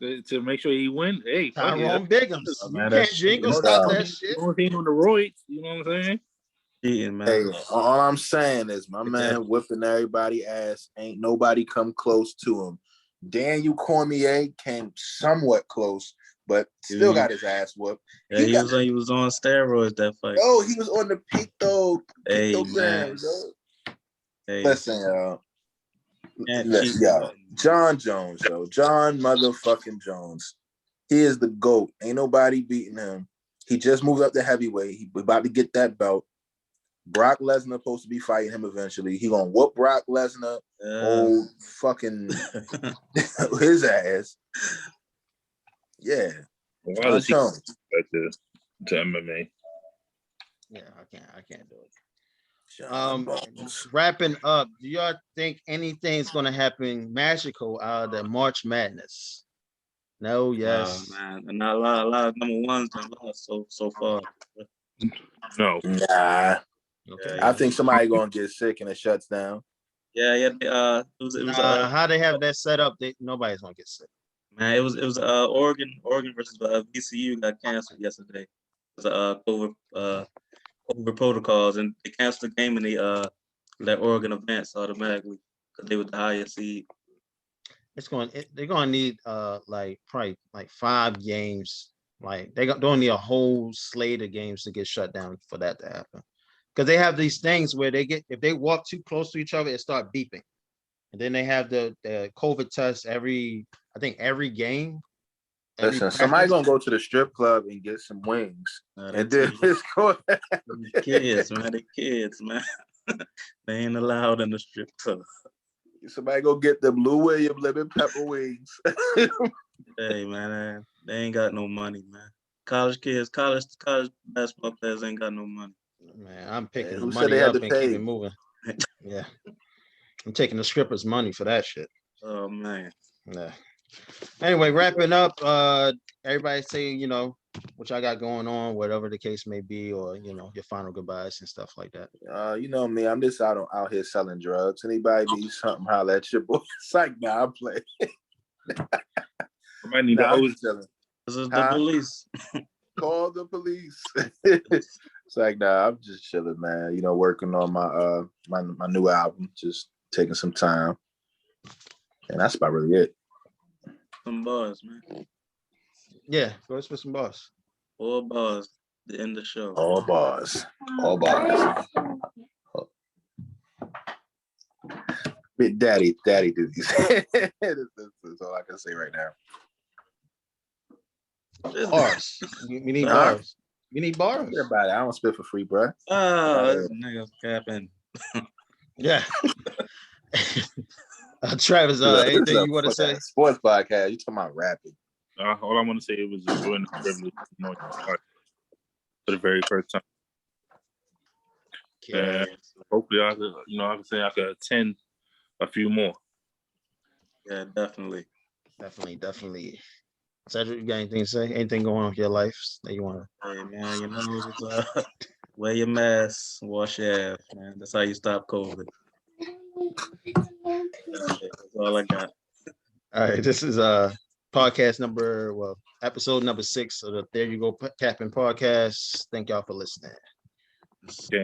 Speaker 4: to make sure he win. Hey, fuck
Speaker 1: Tyrone Biggums.
Speaker 3: Oh,
Speaker 1: You
Speaker 3: man,
Speaker 1: can't
Speaker 3: that's
Speaker 1: jingle
Speaker 2: cheating.
Speaker 1: stop
Speaker 2: No
Speaker 1: that
Speaker 2: doubt.
Speaker 1: shit.
Speaker 4: He on the roids, you know what I'm saying?
Speaker 3: cheating, man.
Speaker 2: hey, all I'm saying is my man whipping everybody ass. Ain't nobody come close to him. Daniel Cormier came somewhat close, but still got his ass whooped.
Speaker 3: Yeah, he was on steroids that fight.
Speaker 2: Oh, he was on the Picto
Speaker 3: Hey,
Speaker 2: Grand,
Speaker 3: man.
Speaker 2: yo.
Speaker 3: Hey,
Speaker 2: Listen, yo.
Speaker 3: can't
Speaker 2: Listen,
Speaker 3: cheat.
Speaker 2: yo. John Jones, yo. John motherfucking Jones. He is the GOAT. Ain't nobody beating him. He just moved up to heavyweight. He about to get that belt. Brock Lesnar supposed to be fighting him eventually. He gonna whoop Brock Lesnar, old fucking his ass. Yeah.
Speaker 4: Why
Speaker 2: John
Speaker 4: does he
Speaker 2: Jones.
Speaker 4: back to MMA?
Speaker 1: Yeah, I can't do it.
Speaker 2: John Jones.
Speaker 1: Wrapping up, do y'all think anything's gonna happen magical out of the March Madness? No, yes.
Speaker 3: Man, and not a lot of number ones done lost so far.
Speaker 4: No.
Speaker 2: Nah.
Speaker 1: Okay.
Speaker 2: I think somebody gonna get sick and it shuts down.
Speaker 3: Yeah. It was
Speaker 1: How they have that set up, nobody's gonna get sick.
Speaker 3: man. It was Oregon versus VCU got canceled yesterday. It was over protocols, and they canceled the game and they let Oregon advance automatically because they were the highest seed.
Speaker 1: They're gonna need probably like 5 games. Like they don't need a whole slate of games to get shut down for that to happen. Because they have these things where if they walk too close to each other, it start beeping. And then they have the COVID test every game.
Speaker 2: Listen, somebody gonna go to the strip club and get some wings. And then it's going
Speaker 3: the kids, man. They ain't allowed in the strip club.
Speaker 2: somebody go get the Blue William lemon pepper wings.
Speaker 3: Hey, man, they ain't got no money, man. College basketball players ain't got no money.
Speaker 1: Man, I'm picking the
Speaker 2: who said
Speaker 1: money
Speaker 2: they had
Speaker 1: up
Speaker 2: to
Speaker 1: and
Speaker 2: pay?
Speaker 1: keep it moving. Yeah. I'm taking the strippers' money for that shit.
Speaker 3: Oh man.
Speaker 1: Yeah. Anyway, wrapping up, everybody say, what y'all got going on, whatever the case may be, or your final goodbyes and stuff like that.
Speaker 2: You know me, I'm just out here selling drugs. Anybody needs something, holler at your boy. It's like, nah, I play.
Speaker 4: I might need the hose.
Speaker 3: This is the police.
Speaker 2: Call the police. It's like, nah, I'm just chilling, man. Working on my new album, just taking some time. And that's about really it.
Speaker 3: Some bars, man.
Speaker 1: Yeah, go spit some bars.
Speaker 3: 4 bars to end the show.
Speaker 2: All bars. All bars. Big daddy duties. That's all I can say right now.
Speaker 1: Bars. We need bars. We need bars.
Speaker 2: Everybody, I don't spit for free, bro.
Speaker 3: This nigga's capping.
Speaker 1: Yeah. Travis, anything you want to say?
Speaker 2: Sports podcast. You talking about rapping?
Speaker 4: All I want to say was enjoying the privilege, for the very first time.
Speaker 1: Yeah.
Speaker 4: Hopefully, I could attend a few more.
Speaker 3: Yeah, definitely.
Speaker 1: Definitely. Cedric, you got anything to say? Anything going on with your life that you want to?
Speaker 3: Hey, man, just wear your mask, wash your ass, man. That's how you stop COVID. That's all I got.
Speaker 1: All right, this is episode number 6 of the There You Go Capping podcast. Thank y'all for listening.
Speaker 4: Yeah.